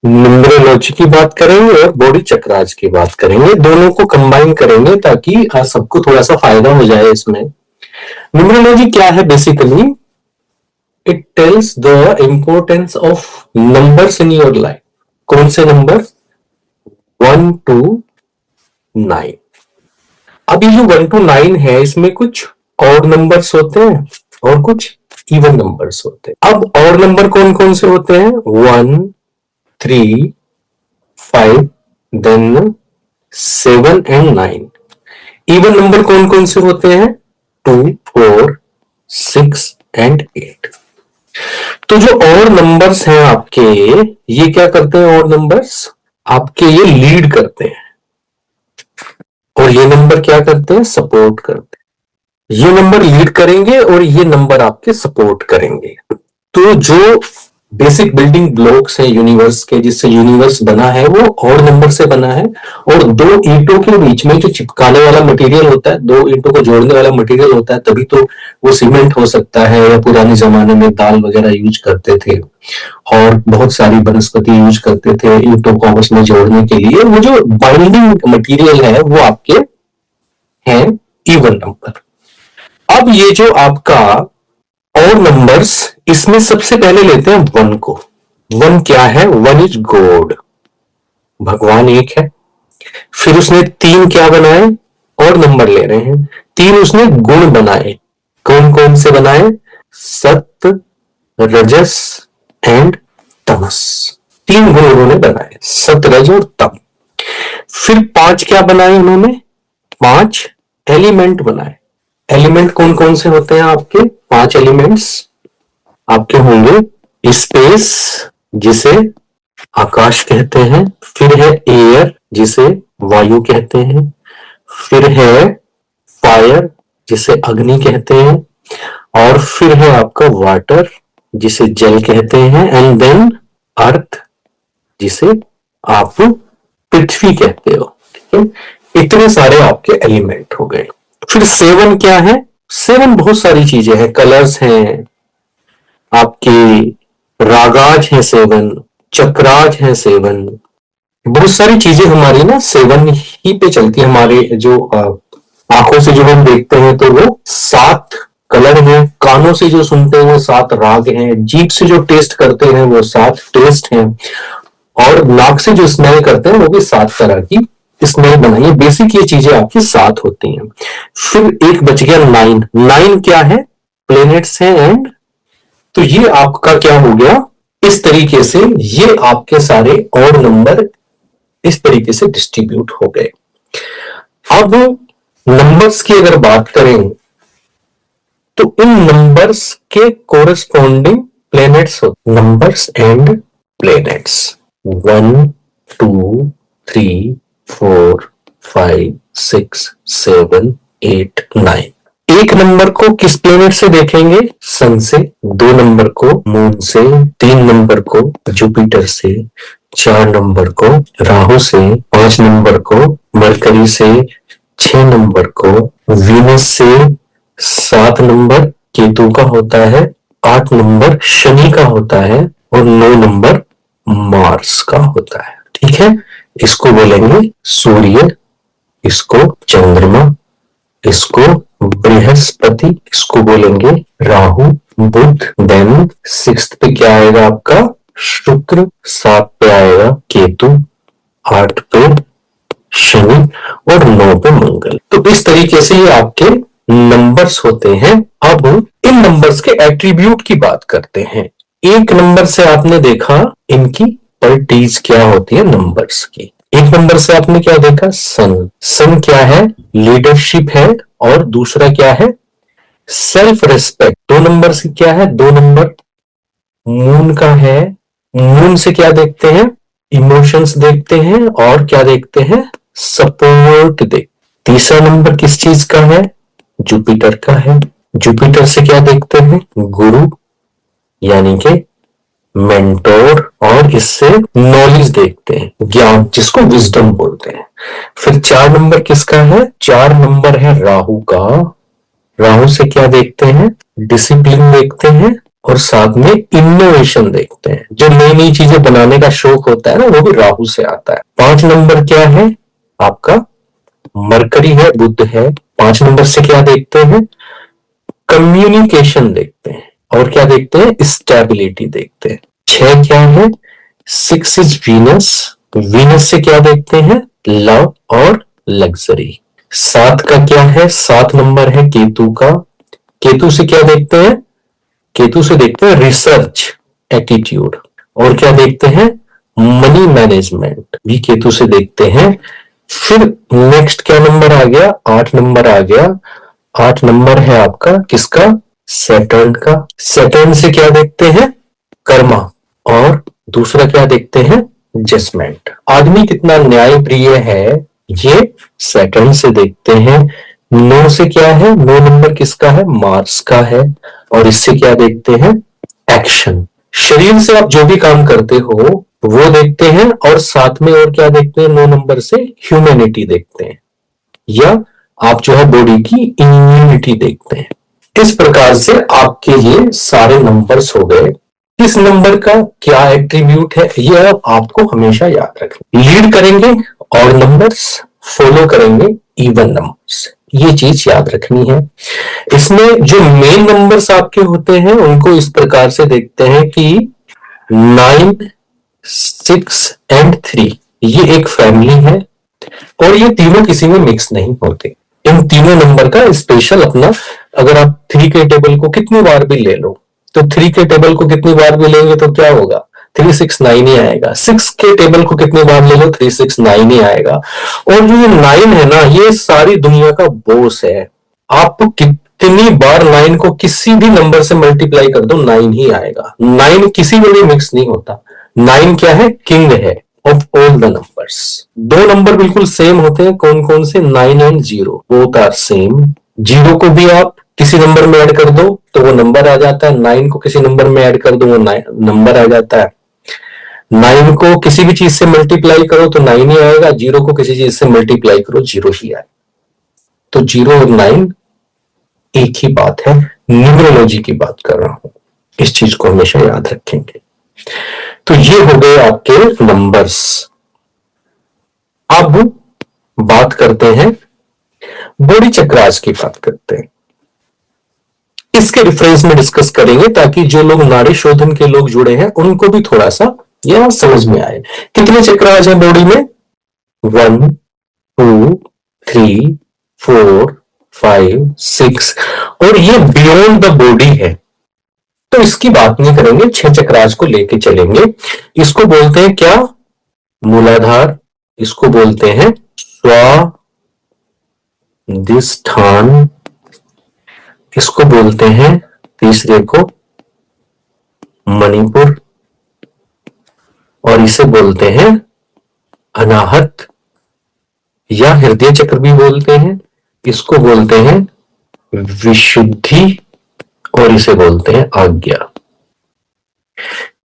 Numerology की बात करेंगे और बॉडी चक्रास की बात करेंगे, दोनों को कंबाइन करेंगे ताकि सबको थोड़ा सा फायदा हो जाए इसमें। न्यूमरोलॉजी क्या है? Basically it tells the importance of numbers in your life. कौन से नंबर? 1 to 9। अब ये जो 1 to 9 है, इसमें कुछ और नंबर्स होते हैं और कुछ इवन नंबर्स होते हैं। अब और नंबर कौन कौन से होते हैं? 1, 3, 5, देन 7 एंड 9। इवन नंबर कौन कौन से होते हैं? 2, 4, 6 एंड 8। तो जो और नंबर्स हैं आपके, ये क्या करते हैं? और नंबर्स आपके ये लीड करते हैं, और ये नंबर क्या करते हैं? सपोर्ट करते हैं। ये नंबर लीड करेंगे और ये नंबर आपके सपोर्ट करेंगे। तो जो बेसिक बिल्डिंग ब्लॉक्स है यूनिवर्स के, जिससे यूनिवर्स बना है, वो और नंबर से बना है। और दो ईंटों के बीच में जो चिपकाने वाला मटेरियल होता है, दो ईंटों को जोड़ने वाला मटेरियल होता है, तभी तो वो सीमेंट हो सकता है। या पुराने जमाने में दाल वगैरह यूज करते थे और बहुत सारी वनस्पति यूज करते थे ईंटों को आपस में जोड़ने के लिए। वो जो बाइंडिंग मटेरियल है वो आपके हैं इवन नंबर। अब ये जो आपका और नंबर्स, इसमें सबसे पहले लेते हैं 1 को। 1 क्या है? 1 इज गॉड, भगवान एक है। फिर उसने 3 क्या बनाए? और नंबर ले रहे हैं। 3 उसने गुण बनाए। कौन कौन से बनाए? सत्य, रजस एंड तमस। 3 गुण उन्होंने बनाए, सत्य, रज और तम। फिर 5 क्या बनाए उन्होंने? 5 एलिमेंट बनाए। एलिमेंट कौन कौन से होते हैं आपके? 5 एलिमेंट्स आपके होंगे। स्पेस, जिसे आकाश कहते हैं। फिर है एयर, जिसे वायु कहते हैं। फिर है फायर, जिसे अग्नि कहते हैं। और फिर है आपका वाटर, जिसे जल कहते हैं। एंड देन अर्थ, जिसे आप पृथ्वी कहते हो। ठीक है, इतने सारे आपके एलिमेंट हो गए। फिर 7 क्या है? 7 बहुत सारी चीजें हैं। कलर्स हैं आपके, रागाज है 7, चक्राज है 7। बहुत सारी चीजें हमारी ना 7 ही पे चलती है। हमारे जो आंखों से जो हम देखते हैं तो वो 7 कलर हैं। कानों से जो सुनते हैं वो 7 राग हैं। जीभ से जो टेस्ट करते हैं वो 7 टेस्ट हैं। और नाक से जो स्मेल करते हैं वो भी 7 तरह की स्मेल बनाइए। बेसिक ये चीजें आपकी 7 होती हैं। फिर एक बच गया 9। 9 क्या है? प्लेनेट्स हैं। एंड तो ये आपका क्या हो गया? इस तरीके से ये आपके सारे और नंबर इस तरीके से डिस्ट्रीब्यूट हो गए। अब नंबर्स की अगर बात करें तो इन नंबर्स के कोरस्पॉन्डिंग प्लेनेट्स होते। Numbers and planets 1, 2, 3, 4, 5, 6, 7, 8, 9। एक नंबर को किस प्लेनेट से देखेंगे? सन से। 2 नंबर को मून से। 3 नंबर को जुपिटर से। 4 नंबर को राहु से। 5 नंबर को मरकरी से। 6 नंबर को वीनस से। 7 नंबर केतु का होता है। 8 नंबर शनि का होता है और 9 नंबर मार्स का होता है। ठीक है, इसको बोलेंगे सूर्य, इसको चंद्रमा, इसको बृहस्पति, इसको बोलेंगे राहु, बुध। देन 6th पे क्या आएगा आपका? शुक्र। 7 पे आएगा केतु। 8 पे शनि और 9 पे मंगल। तो इस तरीके से ये आपके नंबर्स होते हैं। अब इन नंबर्स के एट्रीब्यूट की बात करते हैं। एक नंबर से आपने देखा इनकी प्रॉपर्टीज क्या होती है नंबर्स की। एक नंबर से आपने क्या देखा? सन। सन क्या है? लीडरशिप है। और दूसरा क्या है? Self respect. 2 नंबर से क्या है? 2 नंबर मून का है। मून से क्या देखते हैं? इमोशंस देखते हैं। और क्या देखते हैं? सपोर्ट देखते। तीसरा नंबर किस चीज का है? जुपिटर का है। जुपिटर से क्या देखते हैं? गुरु, यानी कि मेंटोर। और इससे नॉलेज देखते हैं, ज्ञान, जिसको विजडम बोलते हैं। फिर 4 नंबर किसका है? 4 नंबर है राहु का। राहु से क्या देखते हैं? डिसिप्लिन देखते हैं। और साथ में इनोवेशन देखते हैं। जो नई नई चीजें बनाने का शौक होता है ना, वो भी राहु से आता है। 5 नंबर क्या है आपका? मरकरी है, बुध है। 5 नंबर से क्या देखते हैं? कम्युनिकेशन देखते हैं। और क्या देखते हैं? स्टेबिलिटी देखते हैं। 6 क्या है? 6 इज वीनस। वीनस से क्या देखते हैं? लव और लग्जरी। 7 का क्या है? 7 नंबर है केतु का। केतु से क्या देखते हैं? केतु से देखते हैं रिसर्च, एटीट्यूड। और क्या देखते हैं? मनी मैनेजमेंट भी केतु से देखते हैं। फिर नेक्स्ट क्या नंबर आ गया? 8 नंबर आ गया। 8 नंबर है आपका किसका? सैटर्न का। सैटर्न से क्या देखते हैं? कर्मा। और दूसरा क्या देखते हैं? जजमेंट। आदमी कितना न्याय प्रिय है, ये सैटर्न से देखते हैं। 9 से क्या है? 9 नंबर किसका है? मार्स का है। और इससे क्या देखते हैं? एक्शन। शरीर से आप जो भी काम करते हो वो देखते हैं। और साथ में और क्या देखते हैं? 9 नंबर से ह्यूमैनिटी देखते हैं, या आप जो है बॉडी की इम्यूनिटी देखते हैं। इस प्रकार से आपके ये सारे नंबर्स हो गए। इस नंबर का क्या एट्रीब्यूट है, ये आपको हमेशा याद रखना। लीड करेंगे और नंबर्स, फॉलो करेंगे इवन नंबर्स, ये चीज याद रखनी है। इसमें जो मेन नंबर्स आपके होते हैं उनको इस प्रकार से देखते हैं कि 9, 6 एंड 3 ये एक फैमिली है और ये तीनों किसी में मिक्स नहीं होते। इन तीनों नंबर का स्पेशल अपना, अगर आप 3 के टेबल को कितनी बार भी ले लो, तो 3 के टेबल को कितनी बार भी लेंगे तो क्या होगा? 369 ही आएगा। 6 के टेबल को कितनी बार ले लो? 369 ही आएगा। और जो ये 9 है ना, ये सारी दुनिया का बॉस है। आप कितनी बार 9 को किसी भी नंबर से मल्टीप्लाई कर दो 9 ही आएगा। 9 किसी में भी मिक्स नहीं होता। 9 क्या है? किंग है ऑफ ऑल द नंबर्स। दो नंबर बिल्कुल सेम होते हैं, कौन कौन से? 9 एंड 0 बोथ आर सेम। 0 को भी आप किसी नंबर में ऐड कर दो तो वो नंबर आ जाता है। 9 को किसी नंबर में ऐड कर दो वो नंबर आ जाता है। 9 को किसी भी चीज से मल्टीप्लाई करो तो 9 ही आएगा। 0 को किसी चीज से मल्टीप्लाई करो 0 ही आएगा। तो 0 और 9 एक ही बात है। न्यूमरोलॉजी की बात कर रहा हूं, इस चीज को हमेशा याद रखेंगे। तो ये हो गए आपके नंबर्स। अब बात करते हैं बॉडी चक्रास की, बात करते हैं। इसके रेफरेंस में डिस्कस करेंगे ताकि जो लोग नाड़ी शोधन के लोग जुड़े हैं उनको भी थोड़ा सा यह समझ में आए। कितने चक्रास हैं बॉडी में? 1, 2, 3, 4, 5, 6। और ये बियॉन्ड द बॉडी है तो इसकी बात नहीं करेंगे, 6 चक्रास को लेके चलेंगे। इसको बोलते हैं क्या? मूलाधार। इसको बोलते हैं स्वादिष्ठान। इसको बोलते हैं तीसरे को मणिपुर। और इसे बोलते हैं अनाहत या हृदय चक्र भी बोलते हैं। इसको बोलते हैं विशुद्धि और इसे बोलते हैं आज्ञा।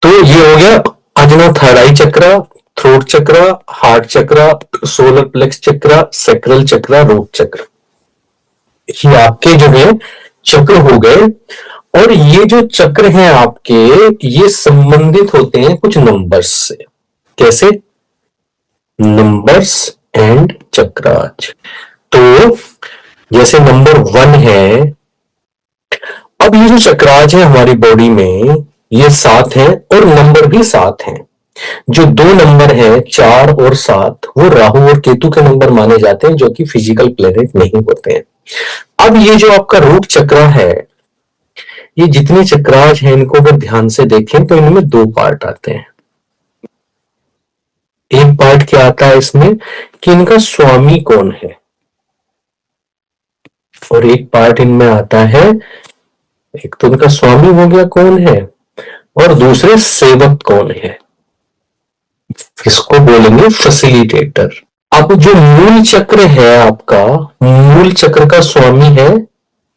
तो ये हो गया अजना थायराई चक्र, थ्रोट चक्र, हार्ट चक्र, सोलर प्लेक्स चक्र, सैक्रल चक्र, रूट चक्र। ये आपके जो है चक्र हो गए। और ये जो चक्र हैं आपके, ये संबंधित होते हैं कुछ नंबर्स से। कैसे? Numbers and chakras. तो जैसे नंबर 1 है। अब ये जो चक्राज है हमारी बॉडी में, ये 7 है और नंबर भी 7 है। जो 2 नंबर है 4 और 7, वो राहु और केतु के नंबर माने जाते हैं जो कि फिजिकल प्लेनेट नहीं होते हैं। अब ये जो आपका रूट चक्र है, ये जितने चक्राज हैं इनको अगर ध्यान से देखें तो इनमें 2 पार्ट आते हैं। एक पार्ट क्या आता है इसमें कि इनका स्वामी कौन है, और एक पार्ट इनमें आता है, एक तो इनका स्वामी हो गया कौन है, और दूसरे सेवक कौन है। इसको बोलेंगे फैसिलिटेटर। अब जो मूल चक्र है आपका, मूल चक्र का स्वामी है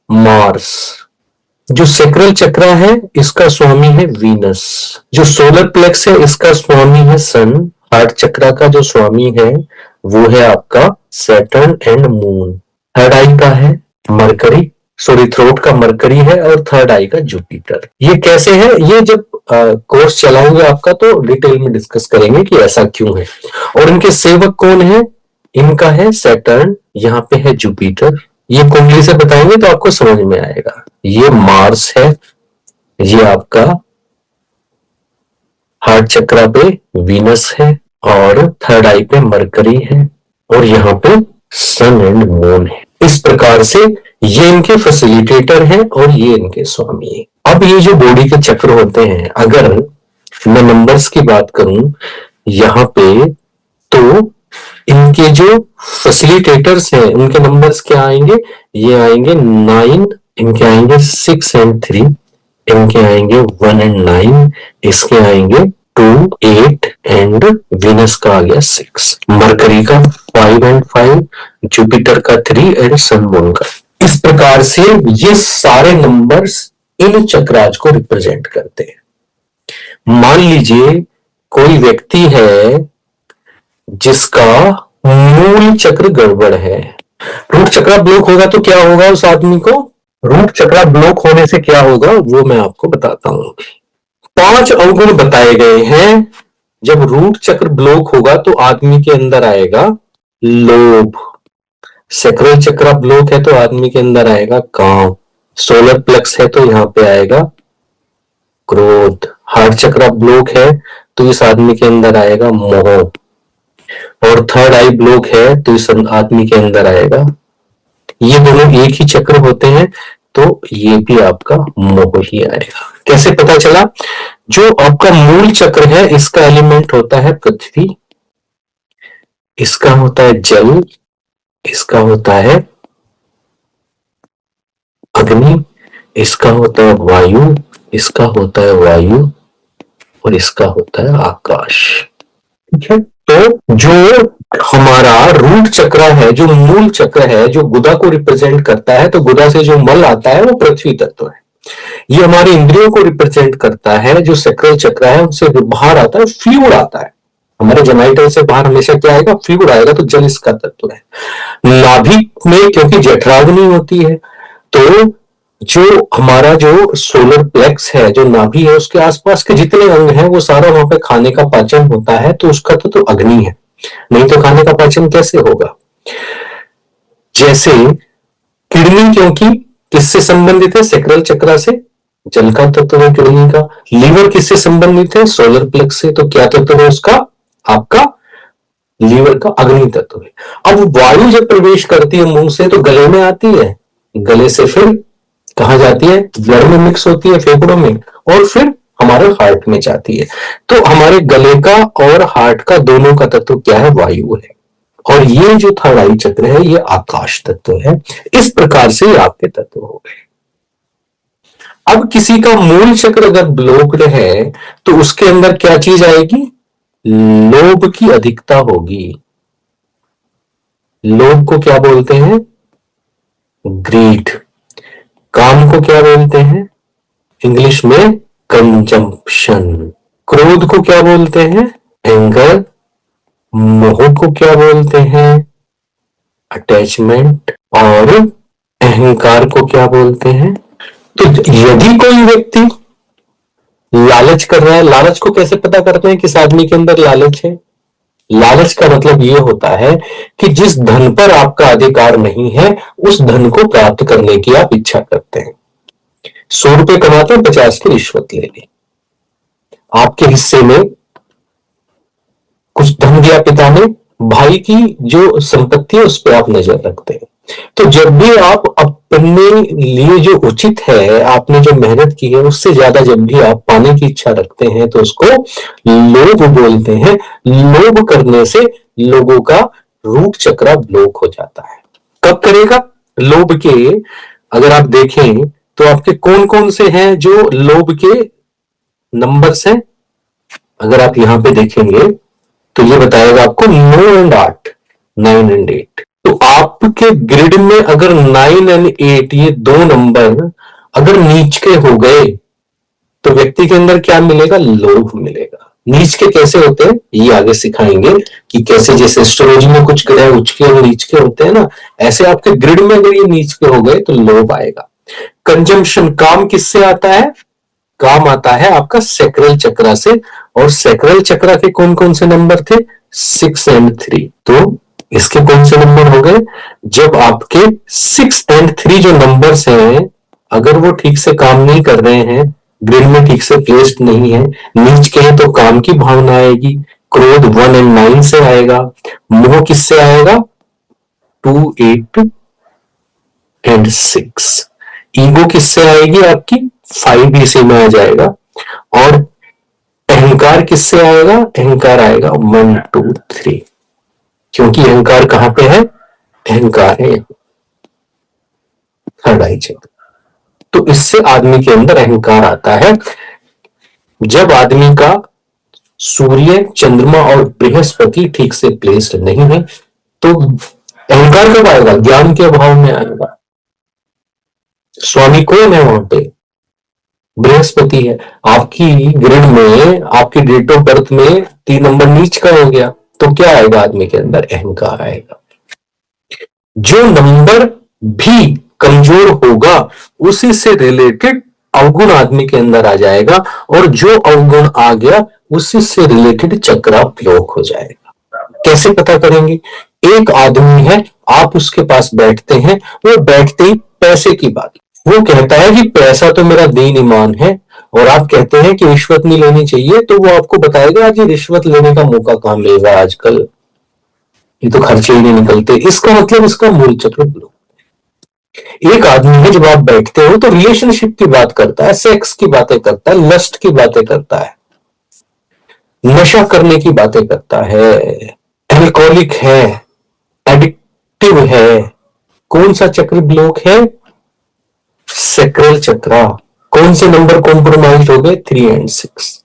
मार्स। जो सेक्रल चक्र है इसका स्वामी है वीनस। जो सोलर प्लेक्स है इसका स्वामी है सन। हार्ट चक्र का जो स्वामी है वो है आपका सैटर्न एंड मून। थर्ड आई का है मरकरी। सॉरी थ्रोट का मरकरी है और थर्ड आई का जुपिटर। ये कैसे है, ये जब कोर्स चलाएंगे आपका तो डिटेल में डिस्कस करेंगे कि ऐसा क्यों है। और इनके सेवक कौन है, इनका है सैटर्न, यहाँ पे है जुपिटर। ये कुंडली से बताएंगे तो आपको समझ में आएगा। ये मार्स है, ये आपका हार्ट चक्रा पे वीनस है और थर्ड आई पे मरकरी है और यहाँ पे सन एंड मून है। इस प्रकार से ये इनके फैसिलिटेटर हैं और ये इनके स्वामी हैं। अब ये जो बॉडी के चक्र होते हैं, अगर मैं नंबर्स की बात करूं यहाँ पे, तो इनके जो फैसिलिटेटर्स हैं उनके नंबर्स क्या आएंगे, ये आएंगे 9, इनके आएंगे 6 एंड 3, इनके आएंगे 1 एंड 9, इसके आएंगे 2, 8 एंड वीनस का आ गया 6, मरकरी का 5 एंड 5, जुपिटर का 3 एंड सन मून का। इस प्रकार से ये सारे नंबर्स इन चक्राज को रिप्रेजेंट करते हैं। मान लीजिए कोई व्यक्ति है जिसका मूल चक्र गड़बड़ है, रूट चक्र ब्लॉक होगा तो क्या होगा उस आदमी को, रूट चक्र ब्लॉक होने से क्या होगा वो मैं आपको बताता हूं। 5 अवगुण बताए गए हैं। जब रूट चक्र ब्लॉक होगा तो आदमी के अंदर आएगा लोभ, सैक्रल चक्र ब्लॉक है तो आदमी के अंदर आएगा काम, सोलर प्लेक्स है तो यहाँ पे आएगा क्रोध, हार्ट चक्र ब्लॉक है तो इस आदमी के अंदर आएगा मोह, और थर्ड आई ब्लॉक है तो इस आदमी के अंदर आएगा, ये दोनों एक ही चक्र होते हैं तो ये भी आपका मोह ही आएगा। कैसे पता चला, जो आपका मूल चक्र है इसका एलिमेंट होता है पृथ्वी, इसका होता है जल, इसका होता है अग्नि, इसका होता है वायु, इसका होता है वायु और इसका होता है आकाश। ठीक है, तो जो हमारा रूट चक्र है, जो मूल चक्र है, जो गुदा को रिप्रेजेंट करता है, तो गुदा से जो मल आता है वो पृथ्वी तत्व है। ये हमारी इंद्रियों को रिप्रेजेंट करता है, जो सैक्रल चक्र है उनसे बाहर आता है फ्लूइड आता है, हमारे जेनाइटल से बाहर हमेशा क्या आएगा, फ्लूइड आएगा, तो जल इसका तत्व है। नाभि में क्योंकि जठराग्नि होती है तो जो हमारा जो सोलर प्लेक्स है, जो नाभि है, उसके आसपास के जितने अंग हैं वो सारा वहां पे खाने का पाचन होता है, तो उसका तो अग्नि है, नहीं तो खाने का पाचन कैसे होगा। जैसे किडनी क्योंकि किससे संबंधित है, सैक्रल चक्र से, जल का तत्व है किडनी का। लीवर किससे संबंधित है, सोलर प्लेक्स से, तो क्या तत्व है उसका, आपका लीवर का अग्नि तत्व है। अब वायु जब प्रवेश करती है मुंह से तो गले में आती है, गले से फिर कहां जाती है, ब्लड में मिक्स होती है फेफड़ों में, और फिर हमारे हार्ट में जाती है। तो हमारे गले का और हार्ट का दोनों का तत्व क्या है, वायु है। और ये जो थर्ड आई चक्र है ये आकाश तत्व है। इस प्रकार से आपके तत्व हो गए। अब किसी का मूल चक्र अगर ब्लॉक्ड है तो उसके अंदर क्या चीज आएगी, लोभ की अधिकता होगी। लोभ को क्या बोलते हैं, ग्रीड। काम को क्या बोलते हैं, इंग्लिश में कंजम्पशन। क्रोध को क्या बोलते हैं, एंगर। मोह को क्या बोलते हैं, अटैचमेंट। और अहंकार को क्या बोलते हैं। तो यदि कोई व्यक्ति लालच कर रहा है, लालच को कैसे पता करते हैं किस आदमी के अंदर लालच है। लालच का मतलब यह होता है कि जिस धन पर आपका अधिकार नहीं है उस धन को प्राप्त करने की आप इच्छा करते हैं। 100 रुपए कमाते हैं, 50 की रिश्वत ले ली। आपके हिस्से में कुछ धन दिया पिता ने, भाई की जो संपत्ति है उस पर आप नजर रखते हैं। तो जब भी आप अपने लिए जो उचित है, आपने जो मेहनत की है उससे ज्यादा जब भी आप पाने की इच्छा रखते हैं तो उसको लोभ बोलते हैं। लोभ करने से लोगों का रूट चक्र ब्लॉक हो जाता है। कब करेगा, लोभ के अगर आप देखें तो आपके कौन कौन से हैं जो लोभ के नंबर्स हैं। अगर आप यहां पे देखेंगे तो ये बताएगा आपको 9 एंड 8, 9 एंड 8। तो आपके ग्रिड में अगर 9 एंड 8 ये दो नंबर अगर नीच के हो गए तो व्यक्ति के अंदर क्या मिलेगा, लोभ मिलेगा। नीच के कैसे होते हैं ये आगे सिखाएंगे कि कैसे, जैसे एस्ट्रोलॉजी में कुछ ग्रह उच्च के और नीच के होते हैं ना, ऐसे आपके ग्रिड में अगर ये नीच के हो गए तो लोभ आएगा। कंजम्पशन, काम किससे आता है? काम आता है आपका सैक्रल चक्रा से, और सैक्रल चक्रा के कौन कौन से नंबर थे? 6 एंड 3। तो इसके कौन से नंबर हो गए? जब आपके 6 एंड 3 जो नंबर्स हैं, अगर वो ठीक से काम नहीं कर रहे हैं, ग्रिड में ठीक से प्लेस्ड नहीं है, नीच के हैं, तो काम की भावना आएगी। क्रोध 1 एंड 9 से आएगा। मोह किससे आएगा? 2, 8 एंड 6। ईगो किससे आएगी आपकी? 5 इसी में आ जाएगा। और अहंकार किससे आएगा? अहंकार आएगा 1, 2, 3। क्योंकि अहंकार कहां पे है? अहंकार है थर्ड आई चक्र। तो इससे आदमी के अंदर अहंकार आता है। जब आदमी का सूर्य, चंद्रमा और बृहस्पति ठीक से प्लेस्ड नहीं है, तो अहंकार कब आएगा? ज्ञान के अभाव में आएगा। स्वामी कौन है वहां पे? बृहस्पति है। आपकी ग्रिड में, आपकी डेट ऑफ बर्थ में 3 नंबर नीच का हो गया, तो क्या आएगा आदमी के अंदर? अहंकार आएगा। जो नंबर भी कमजोर होगा उसी से रिलेटेड अवगुण आदमी के अंदर आ जाएगा, और जो अवगुण आ गया उसी से रिलेटेड चक्रापयोग हो जाएगा। कैसे पता करेंगे? एक आदमी है, आप उसके पास बैठते हैं, वो बैठते ही पैसे की बात, वो कहता है कि पैसा तो मेरा दीन ईमान है, और आप कहते हैं कि रिश्वत नहीं लेनी चाहिए, तो वो आपको बताएगा कि रिश्वत लेने का मौका कहां मिलेगा आजकल, ये तो खर्चे ही नहीं निकलते। इसका मतलब इसका मूल चक्र ब्लॉक। एक आदमी है, जब आप बैठते हो तो रिलेशनशिप की बात करता है, सेक्स की बातें करता है, लस्ट की बातें करता है, नशा करने की बातें करता है, एल्कोहलिक है, एडिक्टिव है। कौन सा चक्र ब्लॉक है? सैक्रल चक्रा। कौन से नंबर कॉम्प्रोमाइज हो गए? 3 एंड 6।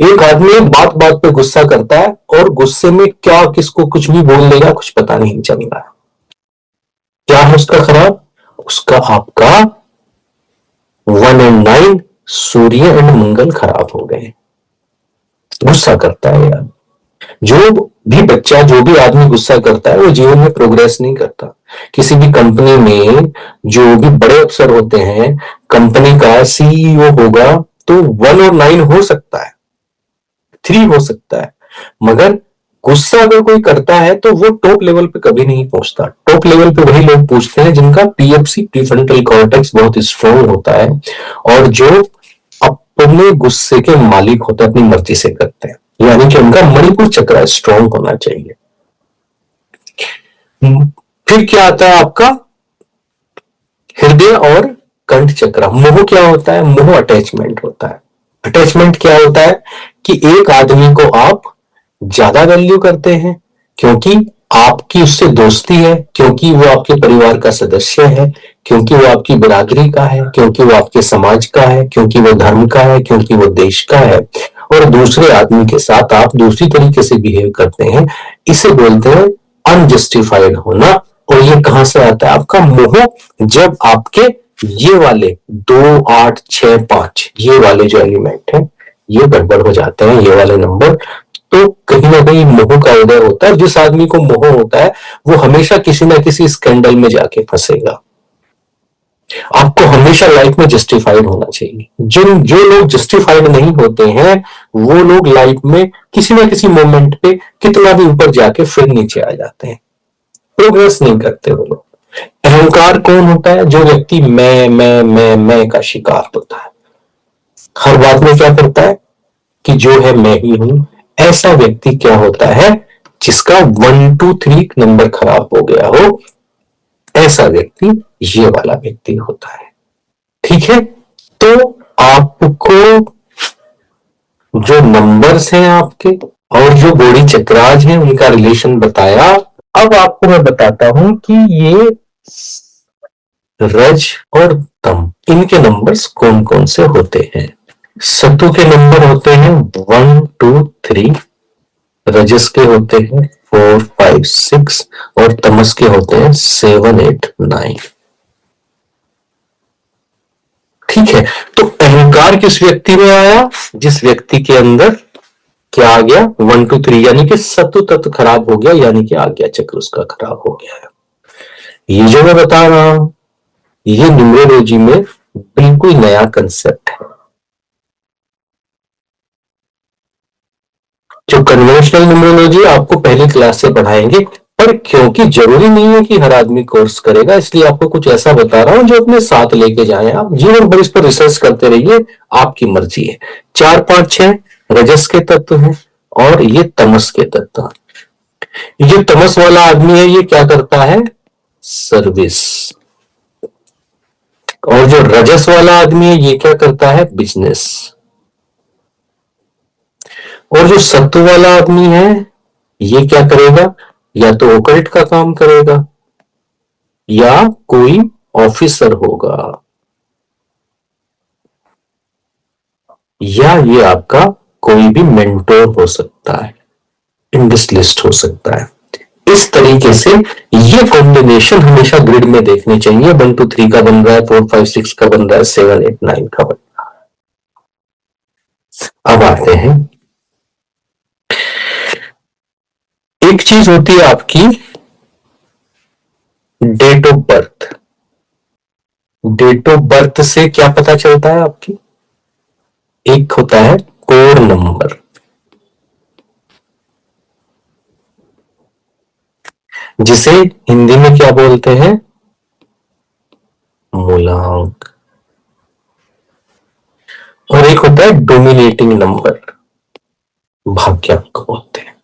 एक आदमी बात बात पे गुस्सा करता है, और गुस्से में क्या किसको कुछ भी बोल देगा, कुछ पता नहीं चल रहा है। क्या है उसका खराब? उसका आपका 1 एंड 9 सूर्य एंड मंगल खराब हो गए। गुस्सा करता है यार। जो भी बच्चा, जो भी आदमी गुस्सा करता है, वो जीवन में प्रोग्रेस नहीं करता। किसी भी कंपनी में जो भी बड़े अफसर होते हैं, कंपनी का सीईओ होगा, तो 1 और 9 हो सकता है, 3 हो सकता है, मगर गुस्सा अगर कोई करता है तो वो टॉप लेवल पे कभी नहीं पहुंचता। टॉप लेवल पे वही लोग पूछते हैं जिनका पीएफसी, प्रीफ्रंटल कॉर्टेक्स, बहुत स्ट्रॉन्ग होता है, और जो अपने गुस्से के मालिक होते हैं, अपनी मर्जी से करते हैं, यानी कि उनका मणिपुर चक्र स्ट्रॉन्ग होना चाहिए। फिर क्या आता है आपका? हृदय और कंठ चक्र। मोह क्या होता है? मोह अटैचमेंट होता है। अटैचमेंट क्या होता है? कि एक आदमी को आप ज्यादा वैल्यू करते हैं क्योंकि आपकी उससे दोस्ती है, क्योंकि वो आपके परिवार का सदस्य है, क्योंकि वो आपकी बिरादरी का है, क्योंकि वो आपके समाज का है, क्योंकि वो धर्म का है, क्योंकि वो देश का है, और दूसरे आदमी के साथ आप दूसरी तरीके से बिहेव करते हैं। इसे बोलते हैं अनजस्टिफाइड होना। और ये कहां से आता है? आपका मोह। जब आपके ये वाले 2, 8, 6, 5 ये वाले जो एलिमेंट है ये गड़बड़ हो जाते हैं, ये वाले नंबर, तो कहीं ना कहीं मोह का उदय होता है। जिस आदमी को मोह होता है वो हमेशा किसी ना किसी स्कैंडल में जाके फंसेगा। आपको हमेशा लाइफ में जस्टिफाइड होना चाहिए। जो लोग जस्टिफाइड नहीं होते हैं वो लोग लाइफ में किसी ना किसी मोमेंट पे कितना भी ऊपर जाके फिर नीचे आ जाते हैं, प्रोग्रेस नहीं करते वो लोग। अहंकार कौन होता है? जो व्यक्ति मैं का शिकार होता है, हर बात में क्या करता है कि जो है मैं ही हूं। ऐसा व्यक्ति क्या होता है? जिसका 1, 2, 3 नंबर खराब हो गया हो, ऐसा व्यक्ति ये वाला व्यक्ति होता है। ठीक है, तो आपको जो नंबर्स हैं आपके और जो बॉडी चक्राज हैं उनका रिलेशन बताया। अब आपको मैं बताता हूं कि ये रज और तम, इनके नंबर्स कौन कौन से होते हैं। सत्तू के नंबर होते हैं 1, 2, 3, रजस के होते हैं 4, 5, 6, और तमस के होते हैं 7, 8, 9। ठीक है, तो अहंकार किस व्यक्ति में आया? जिस व्यक्ति के अंदर क्या आ गया 1 2 3, यानी कि सत्व तत्व खराब हो गया, यानी कि आज्ञा चक्र उसका खराब हो गया है। ये जो मैं बता रहा हूं ये न्यूमरोलॉजी में बिल्कुल नया कंसेप्ट है। जो कन्वेंशनल न्यूमरोलॉजी आपको पहली क्लास से पढ़ाएंगे, पर क्योंकि जरूरी नहीं है कि हर आदमी कोर्स करेगा, इसलिए आपको कुछ ऐसा बता रहा हूं जो अपने साथ लेके जाएं। आप जीवन भर इस पर रिसर्च करते रहिए, आपकी मर्जी है। 4 5 6 रजस के तत्व हैं और ये तमस के तत्व हैं। ये तमस वाला आदमी है, ये क्या करता है? सर्विस। और जो रजस वाला आदमी है ये क्या करता है? बिजनेस। और जो सत्व वाला आदमी है ये क्या करेगा? या तो ओकल्ट का काम करेगा या कोई ऑफिसर होगा, या ये आपका कोई भी मेंटोर हो सकता है, इंडस्ट्रियलिस्ट हो सकता है। इस तरीके से ये कॉम्बिनेशन हमेशा ग्रिड में देखनी चाहिए। 1 2 3 का बन रहा है, 4 5 6 का बन रहा है, 7 8 9 का बन रहा है। अब आते हैं, एक चीज होती है आपकी date of birth. Date of birth से क्या पता चलता है आपकी? एक होता है कोर नंबर, जिसे हिंदी में क्या बोलते हैं? मूलांक। और एक होता है डोमिनेटिंग नंबर, भाग्यांक बोलते हैं।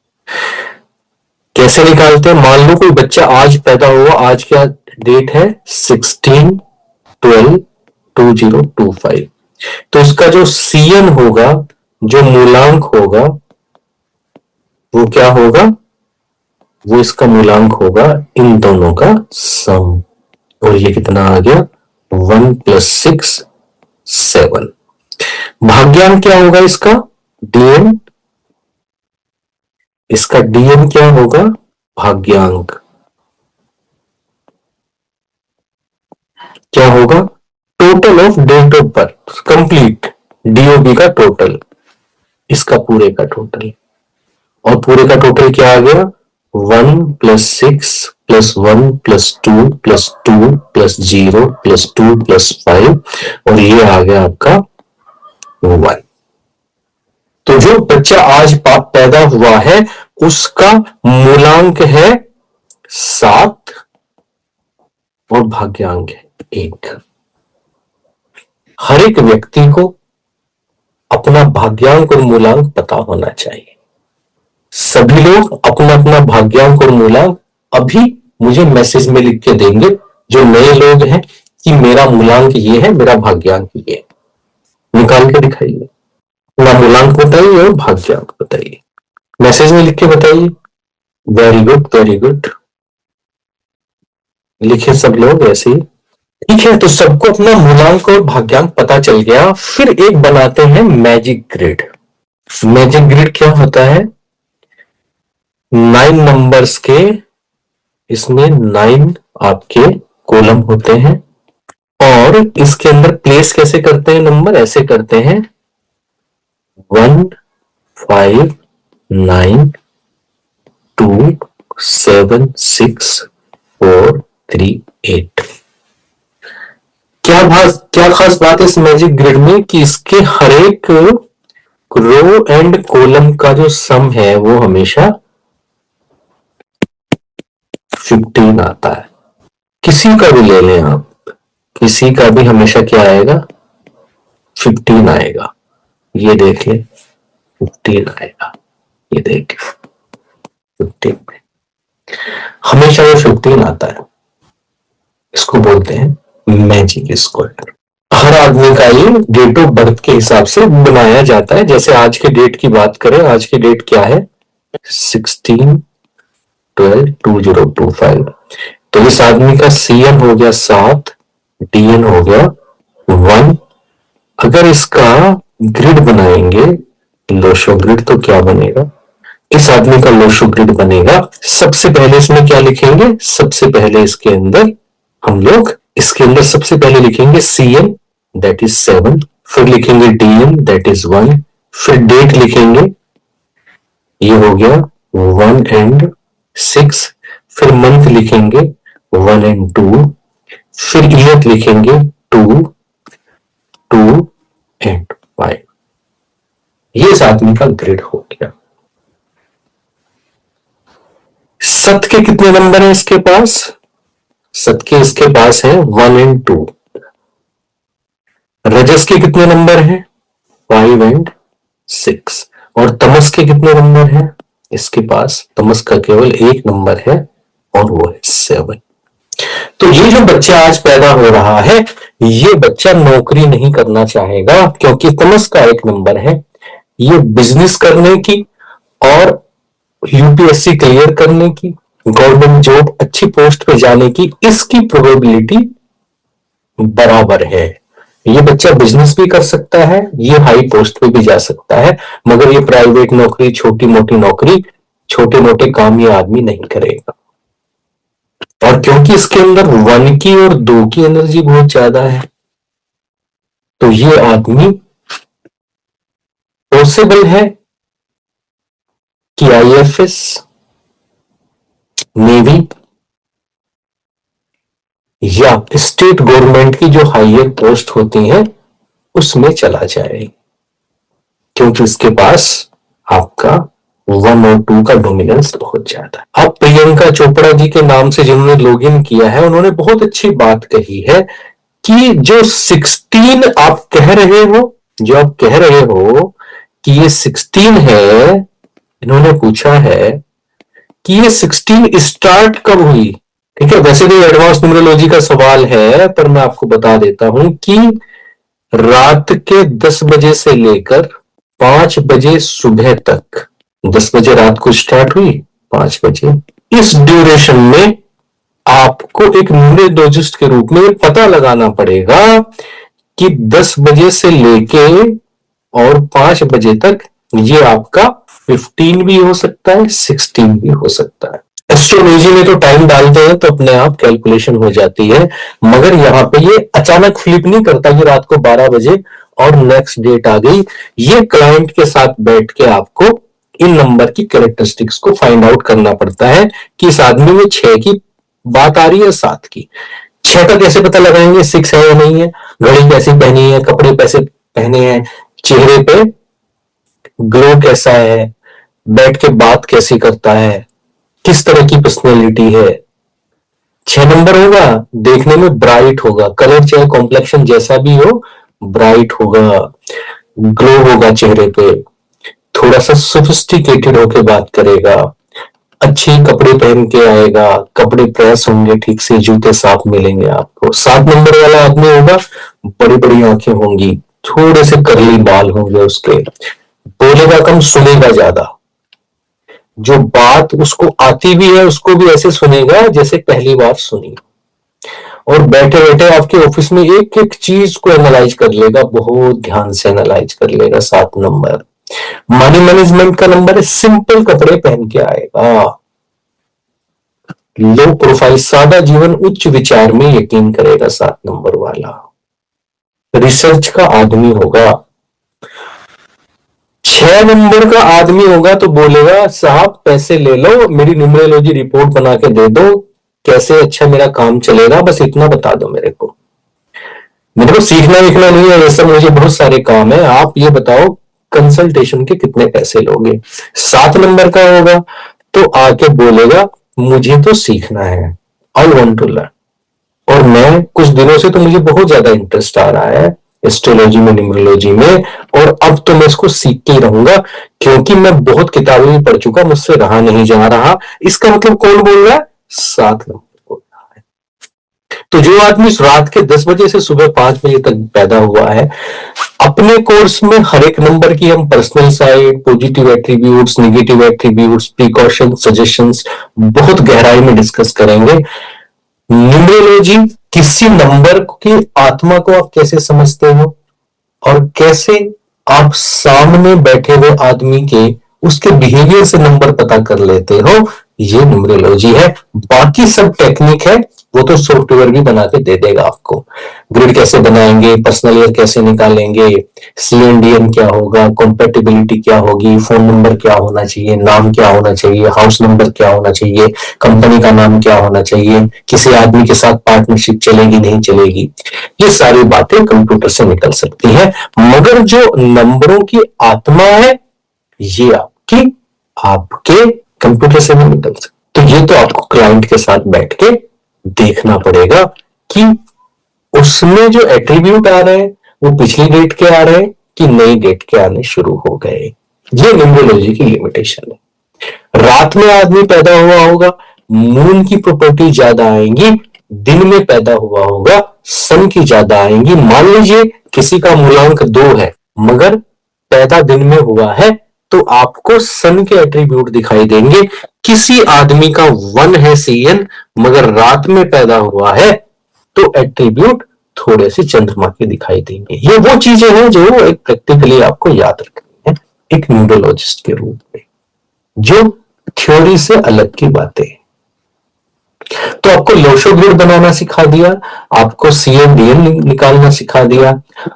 कैसे निकालते हैं? मान लो कोई बच्चा आज पैदा हुआ, आज क्या डेट है? 16/12/2025। तो उसका जो सीएन होगा, जो मूलांक होगा, वो क्या होगा? वो इसका मूलांक होगा इन दोनों का सम। और ये कितना आ गया? 1 + 6 7। भाग्यांक क्या होगा इसका? डीएन। इसका डीएन क्या होगा? भाग्यांक क्या होगा? Total of date of birth complete, DOB का टोटल, इसका पूरे का टोटल। और पूरे का टोटल क्या आ गया? 1 + 6 + 1 + 2 + 2 + 0 + 2 + 5, और ये आ गया आपका 1। तो जो बच्चा आज पैदा हुआ है उसका मूलांक है 7 और भाग्यांक है 1। हर एक व्यक्ति को अपना भाग्यांक और मूलांक पता होना चाहिए। सभी लोग अपना अपना भाग्यांक और मूलांक अभी मुझे मैसेज में लिख के देंगे, जो नए लोग हैं, कि मेरा मूलांक ये है, मेरा भाग्यांक ये है। निकाल के दिखाइए, अपना मूलांक बताइए और भाग्यांक बताइए, मैसेज में लिख के बताइए। वेरी गुड, वेरी गुड, लिखे सब लोग ऐसे ही। ठीक है, तो सबको अपना मूलांक और भाग्यांक पता चल गया। फिर एक बनाते हैं मैजिक ग्रिड। मैजिक ग्रिड क्या होता है? 9 नंबर्स के, इसमें 9 आपके कॉलम होते हैं, और इसके अंदर प्लेस कैसे करते हैं नंबर? ऐसे करते हैं 1 5 9 2 7 6 4 3 8। क्या खास बात है इस मैजिक ग्रिड में कि इसके हर एक रो एंड कॉलम का जो सम है वो हमेशा 15 आता है। किसी का भी ले लें आप, किसी का भी हमेशा क्या आएगा? 15 आएगा। ये देख ले, 15 आएगा, ये देख 15 हमेशा वो 15 आता है। इसको बोलते हैं मैजिक स्क्वायर। हर आदमी का ये डेट ऑफ बर्थ के हिसाब से बनाया जाता है। जैसे आज के डेट की बात करें, आज की डेट क्या है? 16/12/2025। तो इस आदमी का सीएन हो गया 7, डीएन हो गया 1। अगर इसका ग्रिड बनाएंगे, लोशो ग्रिड, तो क्या बनेगा? इस आदमी का लोशो ग्रिड बनेगा। सबसे पहले इसमें क्या लिखेंगे? सबसे पहले इसके अंदर हम लोग इसके अंदर सबसे पहले लिखेंगे सीएन, दैट इज 7। फिर लिखेंगे डीएन, दैट इज 1। फिर डेट लिखेंगे ये हो गया 1 and 6, फिर मंथ लिखेंगे 1 and 2, फिर ईयर लिखेंगे 2, 2 and 5। ये 7वीं का ग्रेड हो गया। सत के कितने नंबर है इसके पास? सत के इसके पास है 1 and 2। रजस के कितने नंबर हैं? 5 and 6। और तमस के कितने नंबर हैं? इसके पास तमस का केवल एक नंबर है और वो है 7। तो ये जो बच्चा आज पैदा हो रहा है, ये बच्चा नौकरी नहीं करना चाहेगा क्योंकि तमस का एक नंबर है। ये बिजनेस करने की और यूपीएससी क्लियर करने की, गवर्नमेंट जॉब अच्छी पोस्ट पे जाने की, इसकी प्रोबेबिलिटी बराबर है। ये बच्चा बिजनेस भी कर सकता है, ये हाई पोस्ट पे भी जा सकता है, मगर ये प्राइवेट नौकरी, छोटी मोटी नौकरी, छोटे मोटे काम ये आदमी नहीं करेगा। और क्योंकि इसके अंदर 1 की और 2 की एनर्जी बहुत ज्यादा है, तो ये आदमी पॉसिबल है कि आईएफएस, नेवी या स्टेट गवर्नमेंट की जो हायर पोस्ट होती हैं उसमें चला जाए, क्योंकि इसके पास आपका 1 और 2 का डोमिनेंस बहुत ज्यादा है। अब प्रियंका चोपड़ा जी के नाम से जिन्होंने लॉगिन किया है, उन्होंने बहुत अच्छी बात कही है कि जो 16 आप कह रहे हो, जो आप कह रहे हो कि ये 16 है, इन्होंने पूछा है कि ये 16 स्टार्ट कब हुई। ठीक है, वैसे तो एडवांस न्यूमरोलॉजी का सवाल है, पर मैं आपको बता देता हूं कि रात के 10 बजे से लेकर 5 बजे सुबह तक, 10 बजे रात को स्टार्ट हुई, 5 बजे, इस ड्यूरेशन में आपको एक न्यूमरोलॉजिस्ट के रूप में पता लगाना पड़ेगा कि 10 बजे से लेके और 5 बजे तक ये आपका 15 भी हो सकता है, 16 भी हो सकता है। एस्ट्रोलॉजी में तो टाइम डालते हैं तो अपने आप कैलकुलेशन हो जाती है, मगर यहाँ पे ये अचानक फ्लिप नहीं करता कि रात को 12 बजे और नेक्स्ट डेट आ गई। ये क्लाइंट के साथ बैठ के आपको इन नंबर की कैरेक्टरिस्टिक्स को फाइंड आउट करना पड़ता है कि इस आदमी में 6 की बात आ रही है, 7 की। 6 का कैसे पता लगाएंगे 6 है या नहीं है? घड़ी कैसी पहनी है, कपड़े कैसे पहने हैं, चेहरे पे ग्लो कैसा है, बैठ के बात कैसी करता है, किस तरह की पर्सनैलिटी है। 6 नंबर होगा, देखने में ब्राइट होगा, कलर चाहे कॉम्प्लेक्शन जैसा भी हो, ब्राइट होगा, ग्लो होगा चेहरे पे, थोड़ा सा सोफिस्टिकेटेड होके बात करेगा, अच्छे कपड़े पहन के आएगा, कपड़े प्रेस होंगे ठीक से, जूते साफ मिलेंगे आपको। 7 नंबर वाला आदमी होगा, बड़ी बड़ी आंखें होंगी, थोड़े से करली बाल होंगे उसके, बोलेगा कम, सुनेगा ज्यादा, जो बात उसको आती भी है उसको भी ऐसे सुनेगा जैसे पहली बार सुनी, और बैठे बैठे आपके ऑफिस में एक एक चीज को एनालाइज कर लेगा, बहुत ध्यान से एनालाइज कर लेगा। 7 नंबर मनी मैनेजमेंट का नंबर है, सिंपल कपड़े पहन के आएगा, लो प्रोफाइल, सादा जीवन, उच्च विचार में यकीन करेगा 7 नंबर वाला। रिसर्च का आदमी होगा। 6 नंबर का आदमी होगा तो बोलेगा साहब पैसे ले लो, मेरी न्यूमरोलॉजी रिपोर्ट बना के दे दो, कैसे अच्छा मेरा काम चलेगा, बस इतना बता दो मेरे को सीखना लिखना नहीं है, ये सब मुझे बहुत सारे काम है, आप ये बताओ कंसल्टेशन के कितने पैसे लोगे। 7 नंबर का होगा तो आके बोलेगा मुझे तो सीखना है, आई वांट टू लर्न, और मैं कुछ दिनों से तो मुझे बहुत ज्यादा इंटरेस्ट आ रहा है एस्ट्रोलॉजी में, न्यूमरोलॉजी में, और अब तो मैं इसको सीख के ही रहूंगा क्योंकि मैं बहुत किताबें भी पढ़ चुका, मुझसे रहा नहीं जा रहा। इसका मतलब कौन बोल रहा है? 7 नंबर बोल रहा है। तो जो आदमी रात के 10 बजे से सुबह 5 बजे तक पैदा हुआ है, अपने कोर्स में हर एक नंबर की हम personal side, positive attributes, negative attributes, precaution, suggestions बहुत गहराई में डिस्कस करेंगे। न्यूमरोलॉजी, किसी नंबर की आत्मा को आप कैसे समझते हो और कैसे आप सामने बैठे हुए आदमी के उसके बिहेवियर से नंबर पता कर लेते हो, ये न्यूमरोलॉजी है। बाकी सब टेक्निक है, वो तो सॉफ्टवेयर भी बना के दे देगा आपको। ग्रिड कैसे बनाएंगे, पर्सनल ईयर कैसे निकालेंगे, सीएनडीएन क्या होगा, कॉम्पेटिबिलिटी क्या होगी, फोन नंबर क्या होना चाहिए, नाम क्या होना चाहिए, हाउस नंबर क्या होना चाहिए, कंपनी का नाम क्या होना चाहिए, किसी आदमी के साथ पार्टनरशिप चलेगी नहीं चलेगी, ये सारी बातें कंप्यूटर से निकल सकती है। मगर जो नंबरों की आत्मा है ये आपके कंप्यूटर से नहीं निकल सकती। तो ये तो आपको क्लाइंट के साथ बैठ के देखना पड़ेगा कि उसमें जो एट्रीब्यूट आ रहे हैं वो पिछली डेट के आ रहे हैं कि नई डेट के आने शुरू हो गए। ये न्यूमरोलॉजी की लिमिटेशन है। रात में आदमी पैदा हुआ होगा, मून की प्रॉपर्टी ज्यादा आएंगी, दिन में पैदा हुआ होगा सन की ज्यादा आएंगी। मान लीजिए किसी का मूलांक 2 है मगर पैदा दिन में हुआ है तो आपको सन के एट्रीब्यूट दिखाई देंगे। किसी आदमी का 1 है सीएन मगर रात में पैदा हुआ है तो एट्रीब्यूट थोड़े से चंद्रमा के दिखाई देंगे। ये वो चीजें हैं जो एक प्रैक्टिकली आपको याद रखनी है एक न्यूमरोलॉजिस्ट के रूप में, जो थ्योरी से अलग की बातें। तो आपको लोशो ग्रिड बनाना सिखा दिया, आपको सीएनडीएन निकालना सिखा दिया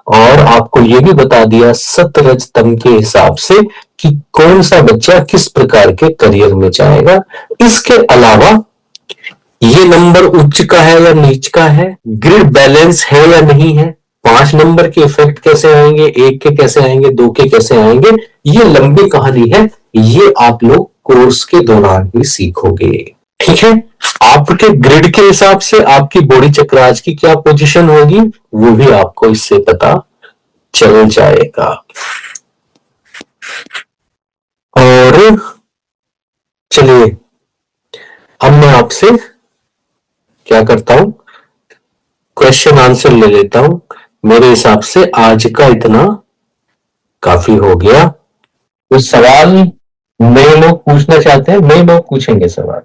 और आपको यह भी बता दिया सत रज तम के हिसाब से कि कौन सा बच्चा किस प्रकार के करियर में जाएगा। इसके अलावा ये नंबर उच्च का है या नीच का है, ग्रिड बैलेंस है या नहीं है, 5 नंबर के इफेक्ट कैसे आएंगे, 1 के कैसे आएंगे, 2 के कैसे आएंगे, ये लंबी कहानी है। ये आप लोग कोर्स के दौरान ही सीखोगे। ठीक है, आपके ग्रिड के हिसाब से आपकी बॉडी चक्र आज की क्या पोजीशन होगी वो भी आपको इससे पता चल जाएगा। और चलिए अब मैं आपसे क्या करता हूं, क्वेश्चन आंसर ले लेता हूं। मेरे हिसाब से आज का इतना काफी हो गया। तो सवाल नए लोग पूछना चाहते हैं, नए लोग पूछेंगे सवाल,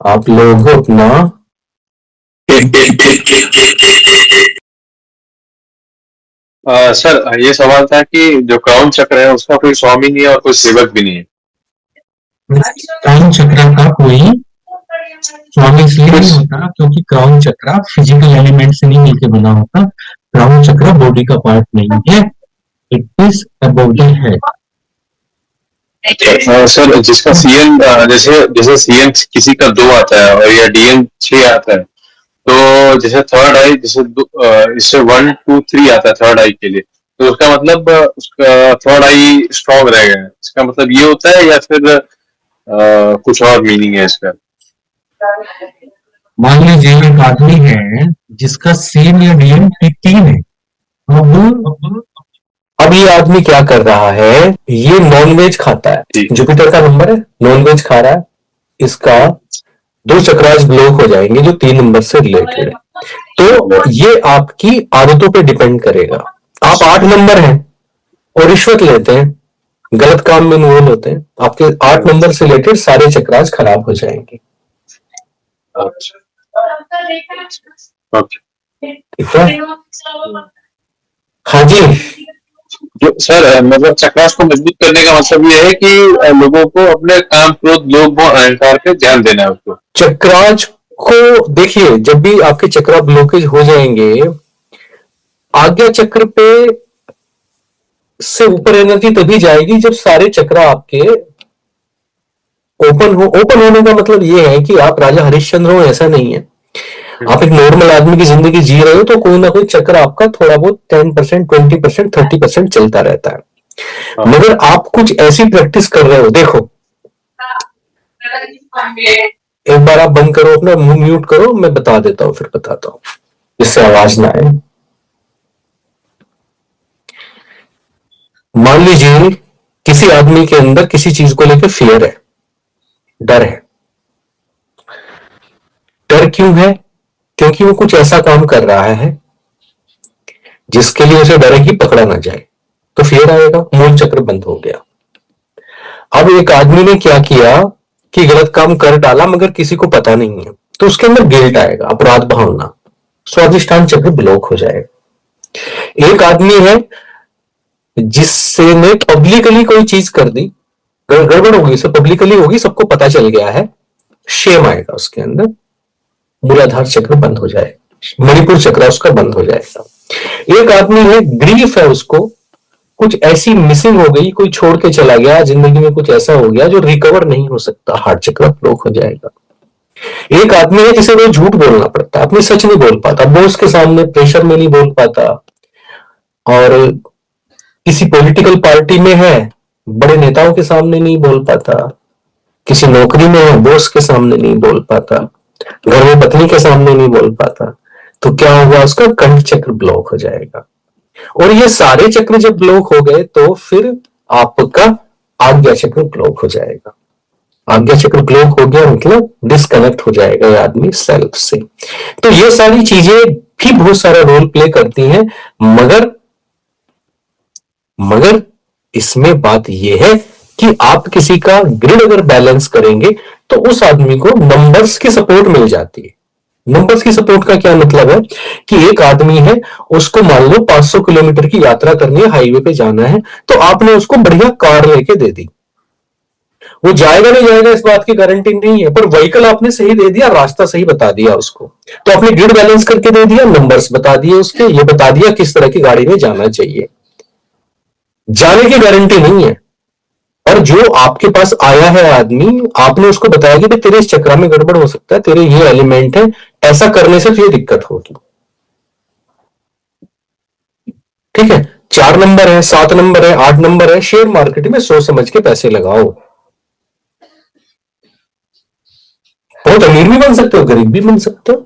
आप लोग अपना सर ये सवाल था कि जो क्राउन चक्र है उसका कोई स्वामी नहीं है और कोई सेवक भी नहीं है। क्राउन चक्र का कोई स्वामी इसलिए नहीं होता क्योंकि क्राउन चक्र फिजिकल एलिमेंट से नहीं मिलकर बना होता। क्राउन चक्र बॉडी का पार्ट नहीं है, it is about the head. Sir जिसका सीएन जैसे जैसे सीएन किसी का 2 आता है और या डीएन 6 आता है, तो जैसे थर्ड आई जैसे इससे 1 2 3 आता है थर्ड आई के लिए, तो उसका मतलब उसका थर्ड आई स्ट्रॉन्ग रहेगा, इसका मतलब ये होता है या फिर कुछ और मीनिंग है इसका? मान लीजिए एक आदमी है जिसका सेम या डीएन 3 है, अब ये आदमी क्या कर रहा है, ये नॉनवेज खाता है, जुपिटर का नंबर है, नॉनवेज खा रहा है, इसका 2 चक्रास ब्लॉक हो जाएंगे जो 3 नंबर से रिलेटेड है। तो ये आपकी आदतों पे डिपेंड करेगा। आप 8 नंबर हैं और रिश्वत लेते हैं, गलत काम में इन्वॉल्व होते हैं, आपके 8 नंबर से रिलेटेड सारे चक्रास खराब हो जाएंगे। ठीक है, हाँ जी। जो सर मतलब चक्रास को मजबूत करने का मतलब ये है कि लोगों को अपने काम क्रोध लोभ और अहंकार पे ध्यान देना है उसको। चक्रास को देखिए, जब भी आपके चक्रा ब्लॉकेज हो जाएंगे, आज्ञा चक्र पे से ऊपर एनर्जी तभी जाएगी जब सारे चक्र आपके ओपन हो। ओपन होने का मतलब ये है कि आप राजा हरिश्चंद्र हो ऐसा नहीं है, आप एक नॉर्मल आदमी की जिंदगी जी रहे हो तो कोई ना कोई चक्र आपका थोड़ा बहुत 10%, 20%, 30% चलता रहता है। मगर आप कुछ ऐसी प्रैक्टिस कर रहे हो, देखो एक बार आप बंद करो, अपना मुंह म्यूट करो, मैं बता देता हूं, फिर बताता हूं जिससे आवाज ना आए। मान लीजिए किसी आदमी के अंदर किसी चीज को लेकर फियर है, डर है। डर क्यों है? क्योंकि वो कुछ ऐसा काम कर रहा है जिसके लिए उसे डर है कि पकड़ा ना जाए, तो फियर आएगा, मूल चक्र बंद हो गया। अब एक आदमी ने क्या किया कि गलत काम कर डाला मगर किसी को पता नहीं है, तो उसके अंदर गिल्ट आएगा, अपराध भावना, स्वाधिष्ठान चक्र ब्लॉक हो जाएगा। एक आदमी है जिससे ने पब्लिकली कोई चीज कर दी, गड़बड़ होगी, सब पब्लिकली होगी, सबको पता चल गया है, शेम आएगा उसके अंदर, मूलाधार चक्र बंद हो जाएगा, मणिपुर चक्र उसका बंद हो जाएगा। एक आदमी है, ग्रीफ है, उसको कुछ ऐसी मिसिंग हो गई, कोई छोड़ के चला गया, जिंदगी में कुछ ऐसा हो गया जो रिकवर नहीं हो सकता, हार्ट चक्र ब्लॉक हो जाएगा। एक आदमी है जिसे वो झूठ बोलना पड़ता है, अपनी सच नहीं बोल पाता, बॉस के सामने प्रेशर में नहीं बोल पाता, और किसी पॉलिटिकल पार्टी में है, बड़े नेताओं के सामने नहीं बोल पाता, किसी नौकरी में है, बॉस के सामने नहीं बोल पाता, घर में पत्नी के सामने नहीं बोल पाता, तो क्या होगा, उसका कंठ चक्र ब्लॉक हो जाएगा। और ये सारे चक्र जब ब्लॉक हो गए तो फिर आपका आज्ञा चक्र ब्लॉक हो जाएगा। आज्ञा चक्र ब्लॉक हो गया मतलब डिस्कनेक्ट हो जाएगा ये आदमी सेल्फ से। तो ये सारी चीजें भी बहुत सारा रोल प्ले करती हैं, मगर इसमें बात यह है कि आप किसी का ग्रिड अगर बैलेंस करेंगे तो उस आदमी को नंबर्स की सपोर्ट मिल जाती है। नंबर्स की सपोर्ट का क्या मतलब है कि एक आदमी है, उसको मान लो 500 किलोमीटर की यात्रा करनी है, हाईवे पे जाना है, तो आपने उसको बढ़िया कार लेके दे दी। वो जाएगा नहीं जाएगा इस बात की गारंटी नहीं है, पर व्हीकल आपने सही दे दिया, रास्ता सही बता दिया उसको, तो आपने ग्रिड बैलेंस करके दे दिया, नंबर्स बता दिए उसके, ये बता दिया किस तरह की गाड़ी में जाना चाहिए। जाने की गारंटी नहीं है, और जो आपके पास आया है आदमी, आपने उसको बताया कि तेरे इस चक्र में गड़बड़ हो सकता है, तेरे ये एलिमेंट है, ऐसा करने से तुझे दिक्कत होगी। ठीक है, 4 नंबर है, 7 नंबर है, 8 नंबर है, शेयर मार्केट में सोच समझ के पैसे लगाओ, बहुत अमीर भी बन सकते हो, गरीब भी बन सकते हो।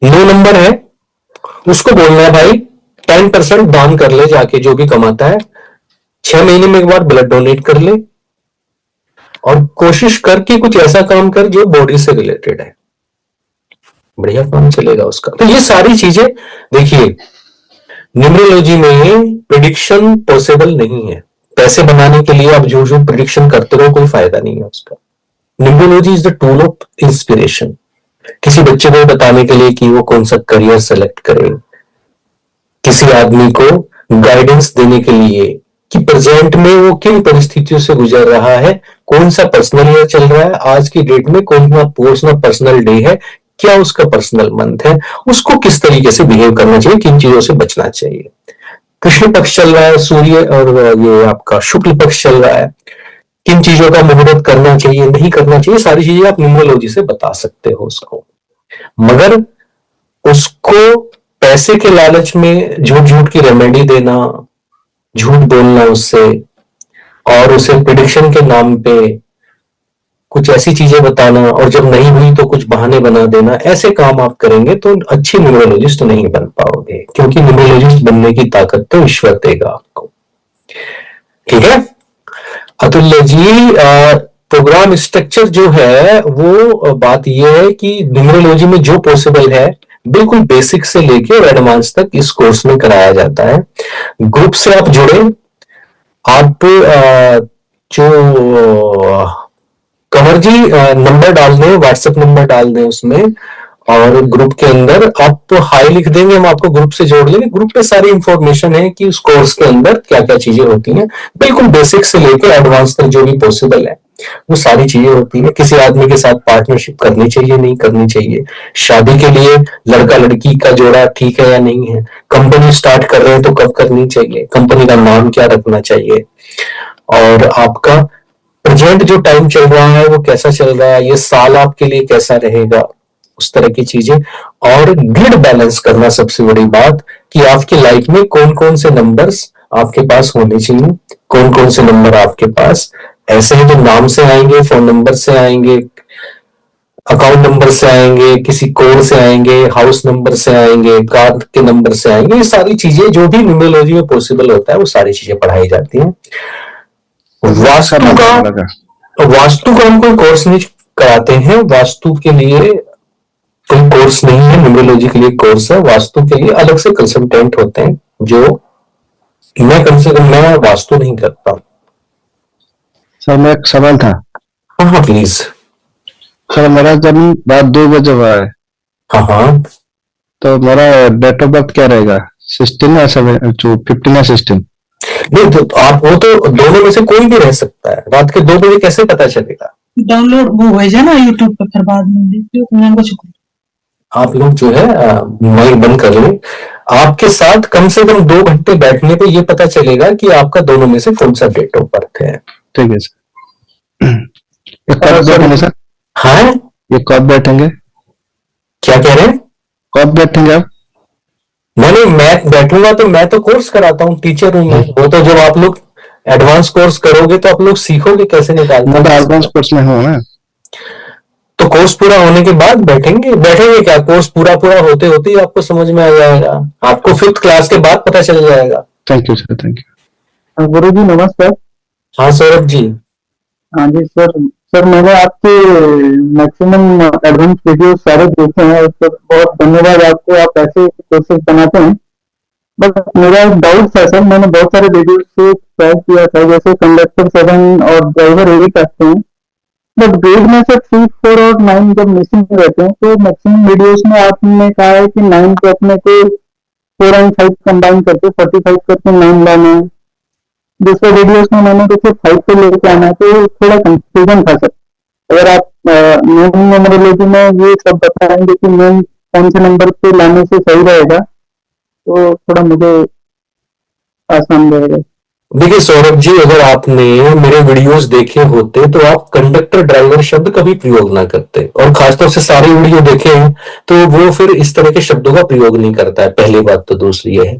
9 नंबर है, उसको बोलना है भाई 10% दान कर ले जाके, जो भी कमाता है 6 महीने में एक बार ब्लड डोनेट कर ले, और कोशिश कर कि कुछ ऐसा काम कर जो बॉडी से रिलेटेड है, बढ़िया काम चलेगा उसका। तो ये सारी चीजें देखिए, न्यूमरोलॉजी में प्रिडिक्शन पॉसिबल नहीं है। पैसे बनाने के लिए आप जो जो प्रिडिक्शन करते रहो, कोई फायदा नहीं है उसका। Numerology is the tool of inspiration, किसी बच्चे को बताने के लिए कि वो कौन सा करियर सेलेक्ट करे, किसी आदमी को गाइडेंस देने के लिए कि प्रेजेंट में वो किन परिस्थितियों से गुजर रहा है, कौन सा पर्सनल ईयर चल रहा है, आज की डेट में कौन सा पर्सनल डे है, क्या उसका पर्सनल मंथ है, उसको किस तरीके से बिहेव करना चाहिए, किन चीजों से बचना चाहिए। कृष्ण पक्ष चल रहा है, सूर्य और ये आपका शुक्ल पक्ष चल रहा है, किन चीजों का मुहूर्त करना चाहिए, नहीं करना चाहिए, सारी चीजें आप न्यूमरोलॉजी से बता सकते हो उसको। मगर उसको पैसे के लालच में झूठ झूठ की रेमेडी देना, झूठ बोलना उससे, और उसे प्रिडिक्शन के नाम पे कुछ ऐसी चीजें बताना, और जब नहीं हुई तो कुछ बहाने बना देना, ऐसे काम आप करेंगे तो अच्छे न्यूमरोलॉजिस्ट नहीं बन पाओगे, क्योंकि न्यूमरोलॉजिस्ट बनने की ताकत तो ईश्वर देगा आपको। ठीक है अतुल्य जी, प्रोग्राम स्ट्रक्चर जो है वो बात यह है कि न्यूमरोलॉजी में जो पॉसिबल है बिल्कुल बेसिक से लेके और एडवांस तक इस कोर्स में कराया जाता है। ग्रुप से आप जुड़े, आप जो कंवर जी नंबर डाल दें, व्हाट्सएप नंबर डाल दें उसमें, और ग्रुप के अंदर आप हाई लिख देंगे, हम आपको ग्रुप से जोड़ लेंगे। ग्रुप पे सारी इंफॉर्मेशन है कि उस कोर्स के अंदर क्या क्या चीजें होती हैं, बिल्कुल बेसिक से लेकर एडवांस तक जो भी पॉसिबल है वो सारी चीजें होती है। किसी आदमी के साथ पार्टनरशिप करनी चाहिए, नहीं करनी चाहिए, शादी के लिए लड़का लड़की का जोड़ा ठीक है या नहीं है, कंपनी स्टार्ट कर रहे हैं तो कब करनी चाहिए, कंपनी का नाम क्या रखना चाहिए, और आपका प्रेजेंट जो टाइम चल रहा है वो कैसा चल रहा है, ये साल आपके लिए कैसा रहेगा, उस तरह की चीजें। और ग्रिड बैलेंस करना सबसे बड़ी बात, कि आपकी लाइफ में कौन कौन से नंबर्स आपके पास होने चाहिए, कौन कौन से नंबर आपके पास ऐसे हैं जो नाम से आएंगे, फोन नंबर से आएंगे, अकाउंट नंबर से आएंगे, किसी कोड से आएंगे, हाउस नंबर से आएंगे, कार के नंबर से आएंगे। ये सारी चीजें जो भी न्यूमरोलॉजी में पॉसिबल होता है वो सारी चीजें पढ़ाई जाती हैं। वास्तु का हम कोई कोर्स नहीं कराते हैं, वास्तु के लिए कोई कोर्स नहीं है, न्यूमरोलॉजी के लिए कोर्स है। वास्तु के लिए अलग से कंसल्टेंट होते हैं, जो मैं कम से कम मैं वास्तु नहीं करता। सर मेरा एक सवाल था। हाँ प्लीज। सर मेरा जन्म रात 2 बजे हुआ है। हाँ हाँ, तो मेरा डेट ऑफ बर्थ क्या रहेगा, 16 या 15 या 16? नहीं तो आप वो तो दोनों में से कोई भी रह सकता है। रात के 2 बजे कैसे पता चलेगा? डाउनलोड वो हो जाए ना यूट्यूब पे, फिर बाद में देख लियो तुम्हें कुछ। आप लोग जो है माइक बंद कर लें। आपके साथ कम से कम 2 घंटे बैठने पे ये पता चलेगा कि आपका दोनों में से कौन सा डेट ऑफ बर्थ है। ठीक है सर। ये कब बैठेंगे सर? हाँ, ये कब बैठेंगे? क्या कह रहे हैं? कब बैठेंगे आप? मैं बैठूंगा तो मैं तो कोर्स कराता हूँ, टीचर हूँ मैं। वो तो जब आप लोग एडवांस कोर्स करोगे तो आप लोग सीखोगे कैसे निकालते मैं तो हैं। एडवांस कोर्स में हूँ ना। तो कोर्स पूरा होने के बाद बैठेंगे क्या? कोर्स पूरा होते होते ही आपको समझ में आ जाएगा। आपको 5th क्लास के बाद पता चल जाएगा। Thank you sir, thank you. गुरु जी नमस्कार। हाँ सौरभ जी। हाँ जी सर। सर मैंने आपके मैक्सिमम एडवांस वीडियो सारे देखे हैं, और सर बहुत धन्यवाद आपको, आप ऐसे कोर्सेज बनाते हैं। बस मेरा एक डाउट था सर, मैंने बहुत सारे वीडियो से ट्राई किया था, जैसे कंडक्टर 7 और ड्राइवर 8 आते हैं, बट ग्रेड में सर 3, 4 और 9 जब मिसिंग रहते हैं, तो मैक्सिमम वीडियोस में आपने कहा है कि 9 को अपने को 4 और 5 कंबाइन करके 45 करके 9 लाना है। दूसरे वीडियोस में मैंने देखिए 5 को लेके आना है, तो थोड़ा कंफ्यूजन था सर। अगर आप मेन न्यूमरोलॉजी में ये सब बताएंगे कि मेन कौन से नंबर पे लाने से सही रहेगा, तो थोड़ा मुझे आसान रहेगा। देखिए सौरभ जी, अगर आपने मेरे वीडियोस देखे होते तो आप कंडक्टर ड्राइवर शब्द कभी प्रयोग ना करते, और खासतौर से सारे वीडियो देखे हैं तो वो फिर इस तरह के शब्दों का प्रयोग नहीं करता है। पहली बात तो। दूसरी ये है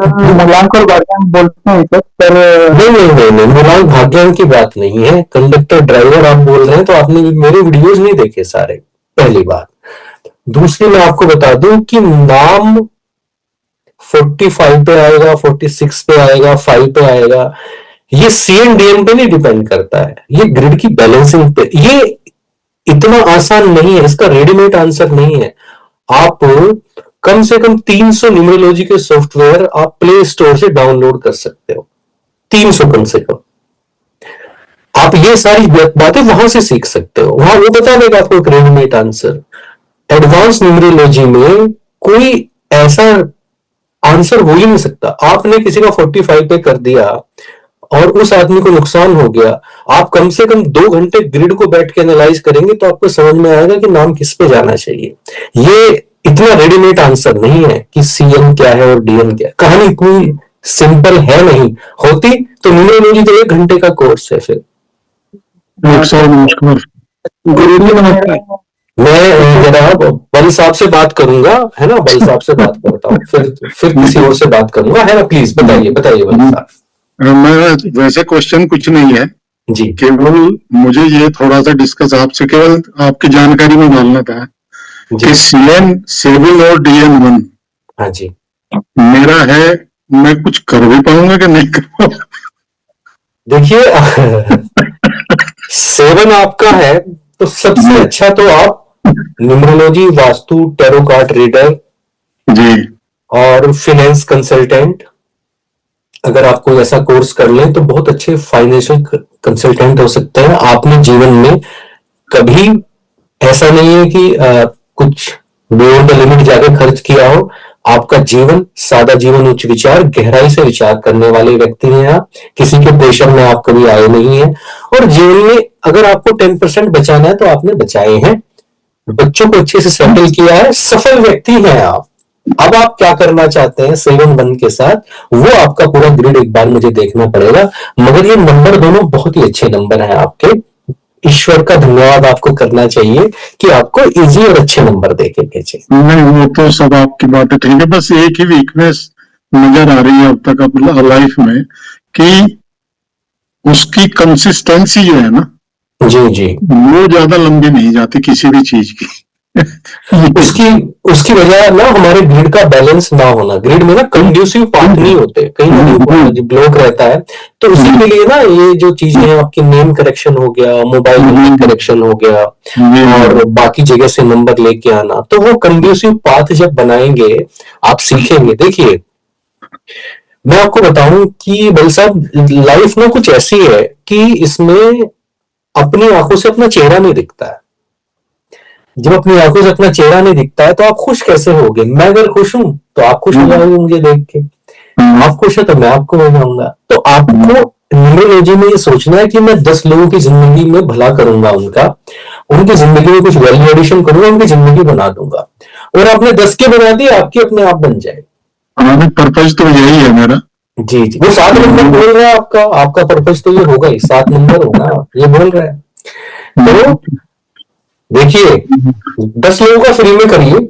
मूलांक और भाग्यांक बोलते हैं सर, पर नहीं, मूलांक भाग्यांक की बात नहीं है। कंडक्टर ड्राइवर आप बोल रहे हैं तो आपने मेरे वीडियोस नहीं देखे सारे, पहली बात। दूसरी मैं आपको बता दूं कि नाम 45 पे आएगा, 46 पे आएगा, 5 पे आएगा, ये CNDM पे नहीं डिपेंड करता है, ये ग्रिड की बैलेंसिंग पे। ये इतना आसान नहीं है, इसका रेडीमेड आंसर नहीं है। आप कम से कम 300 न्यूमरोलॉजी के सॉफ्टवेयर आप प्ले स्टोर से डाउनलोड कर सकते हो, 300 कम से कम। आप ये सारी बातें वहां से सीख सकते हो, वहां वो बता देगा आपको एक रेडीमेड आंसर। एडवांस न्यूमरोलॉजी में कोई ऐसा आंसर हो ही नहीं सकता। आपने किसी का 45 पे कर दिया और उस आदमी को नुकसान हो गया, आप कम से कम 2 घंटे ग्रिड को बैठ के एनालाइज करेंगे तो आपको समझ में आएगा कि नाम किस पे जाना चाहिए। ये इतना रेडीमेड आंसर नहीं है कि CN क्या है और DN क्या है। कहानी कोई सिंपल है नहीं। होती तो न्यूमरोलॉजी तो 1 घंटे का कोर्स है। फिर नमस्कार। गुरु जी नमस्कार। मैं जनाब बल साहब से बात करूंगा, है ना, बल साहब से बात करता हूँ, फिर किसी और से बात करूंगा, है ना। प्लीज बताइए बल साहब। मैं वैसे क्वेश्चन कुछ नहीं है जी, केवल मुझे ये थोड़ा सा डिस्कस आपसे केवल आपकी जानकारी में डालना था जी, कि CN7 और DN1 हाँ जी। मेरा है, मैं कुछ कर भी पाऊंगा कि नहीं कर पाऊंगा? देखिए 7 आपका है तो सबसे अच्छा तो आप numerology, vastu, tarot card reader जी और फाइनेंस कंसल्टेंट, अगर आप कोई ऐसा कोर्स कर लें तो बहुत अच्छे फाइनेंशियल कंसल्टेंट हो सकते हैं। आपने जीवन में कभी ऐसा नहीं है कि कुछ बियॉन्ड द लिमिट जाकर खर्च किया हो। आपका जीवन सादा जीवन, उच्च विचार, गहराई से विचार करने वाले व्यक्ति हैं आप। किसी के प्रेशर में आप कभी आए नहीं है, और जीवन में अगर आपको 10% बचाना है तो आपने बचाए हैं, बच्चों को अच्छे से सेटल किया है, सफल व्यक्ति हैं आप। अब आप क्या करना चाहते हैं 7-1 के साथ, वो आपका पूरा ग्रिड एक बार मुझे देखना पड़ेगा। मगर ये नंबर दोनों बहुत ही अच्छे नंबर हैं आपके। ईश्वर का धन्यवाद आपको करना चाहिए कि आपको इजी और अच्छे नंबर देके भेजे। नहीं, वो तो सब आपकी बातें ठीक है, बस एक ही वीकनेस नजर आ रही है अब तक अपनी लाइफ में कि उसकी कंसिस्टेंसी जो है ना, जी जी, वो ज्यादा लंबी नहीं जाती किसी भी चीज की। उसकी वजह ना हमारे ग्रिड का बैलेंस ना होना। ग्रिड में ना कंड्यूसिव पाथ नहीं होते, कहीं ना कहीं ब्लॉक रहता है। तो उसी के लिए ना ये जो चीजें हैं, आपकी नेम करेक्शन हो गया, मोबाइल नंबर करेक्शन हो गया, और बाकी जगह से नंबर लेके आना, तो वो कंड्यूसिव पाथ जब बनाएंगे आप सीखेंगे। देखिए मैं आपको बताऊं कि बल साहब, लाइफ में कुछ ऐसी है कि इसमें अपनी आंखों से अपना चेहरा नहीं दिखता है। जब अपनी आंखों से अपना चेहरा नहीं दिखता है तो आप खुश कैसे होगे? मैं अगर खुश हूं तो आप खुश हो जाओगे मुझे देख के, आप खुश है तो मैं आपको हो जाऊंगा। तो आपको न्यूमरोलॉजी में ये सोचना है कि मैं 10 लोगों की जिंदगी में भला करूंगा, उनकी जिंदगी में कुछ वैल्यू एडिशन करूंगा, उनकी जिंदगी बना दूंगा, और आपने 10 के बना दिए, आपकी अपने आप बन जाए। हमारा पर्पज तो यही है मेरा। जी जी, वो 7 नंबर बोल रहा है, आपका पर्पज तो ये होगा ही, 7 नंबर होगा, ये बोल रहा है। तो देखिए, 10 लोगों का फ्री में करिए,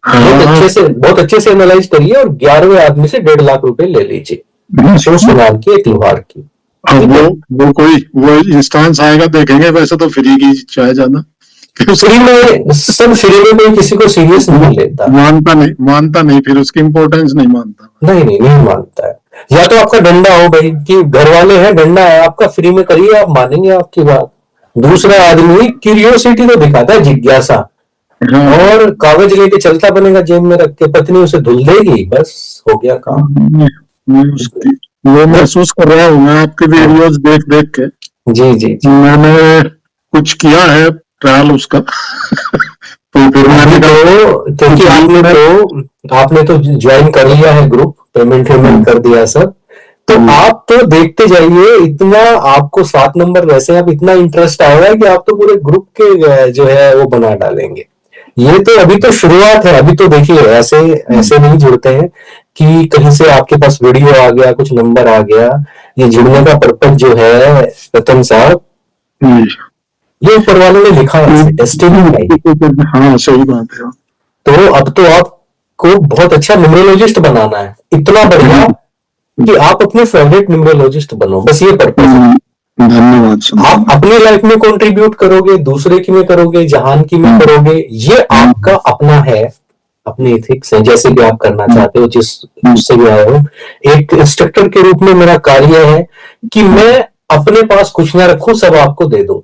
बहुत अच्छे से एनालाइज करिए, और 11वें आदमी से 1.5 लाख रुपए ले लीजिए, सोनार की, एक लोहार की। अब वो इंस्टांस आएगा, देखेंगे। वैसे तो फ्री की चाहे जाना, फ्री में, सब फ्री में, कोई किसी को सीरियस नहीं लेता, मानता नहीं, फिर उसकी इम्पोर्टेंस नहीं मानता। नहीं मानता है। या तो आपका डंडा हो भाई कि घर वाले हैं, डंडा है आपका, फ्री में करिए, आप मानेंगे आपकी बात। दूसरा आदमी क्यूरियोसिटी तो दिखाता है, जिज्ञासा, और कागज लेके चलता बनेगा जेब में रख के, पत्नी उसे धुल देगी, बस हो गया काम। वो महसूस कर रहा हूँ मैं आपके वीडियोस देख के। जी जी जी, मैंने कुछ किया है ट्रायल उसका। तो फिर मैंने क्योंकि आपने तो ज्वाइन कर लिया है ग्रुप, पेमेंट कर दिया सब, तो आप तो देखते जाइए, इतना आपको 7 नंबर वैसे आप इतना इंटरेस्ट आएगा कि आप तो पूरे ग्रुप के जो है वो बना डालेंगे। ये तो अभी तो शुरुआत है, अभी तो देखिए ऐसे नहीं जुड़ते हैं कि कहीं से आपके पास वीडियो आ गया, कुछ नंबर आ गया। ये जुड़ने का पर्पज जो है रतन साहब, ये ऊपर वालों ने लिखा है, डेस्टिनी है। हाँ, सही बात है। तो अब तो आपको बहुत अच्छा न्यूमरोलॉजिस्ट बनाना है, इतना बढ़िया कि आप अपने फेवरेट न्यूमरोलॉजिस्ट बनो, बस ये पर्पज है। धन्यवाद। आप अपनी लाइफ में कंट्रीब्यूट करोगे, दूसरे की में करोगे, जहान की में करोगे, ये आपका अपना है, अपने एथिक्स है, जैसे भी आप करना चाहते हो, जिससे भी आए हो। एक इंस्ट्रक्टर के रूप में मेरा कार्य है कि मैं अपने पास कुछ ना रखूं, सब आपको दे दूं,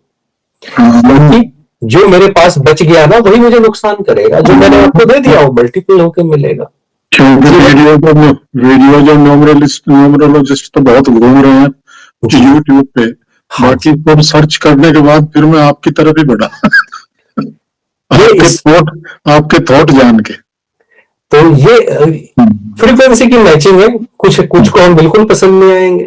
क्योंकि जो मेरे पास बच गया ना, वही मुझे नुकसान करेगा, जो मैंने आपको दे दिया वो मल्टीपल होकर मिलेगा। वीडियो जो न्यूमरोलॉजिस्ट तो बहुत घूम रहे हैं यूट्यूब पे, बाकी सब सर्च करने के बाद फिर मैं आपकी तरफ ही बढ़ा। आपके थॉट जान के। तो ये फ्रीक्वेंसी की मैचिंग है, कुछ को हम बिल्कुल पसंद नहीं आएंगे।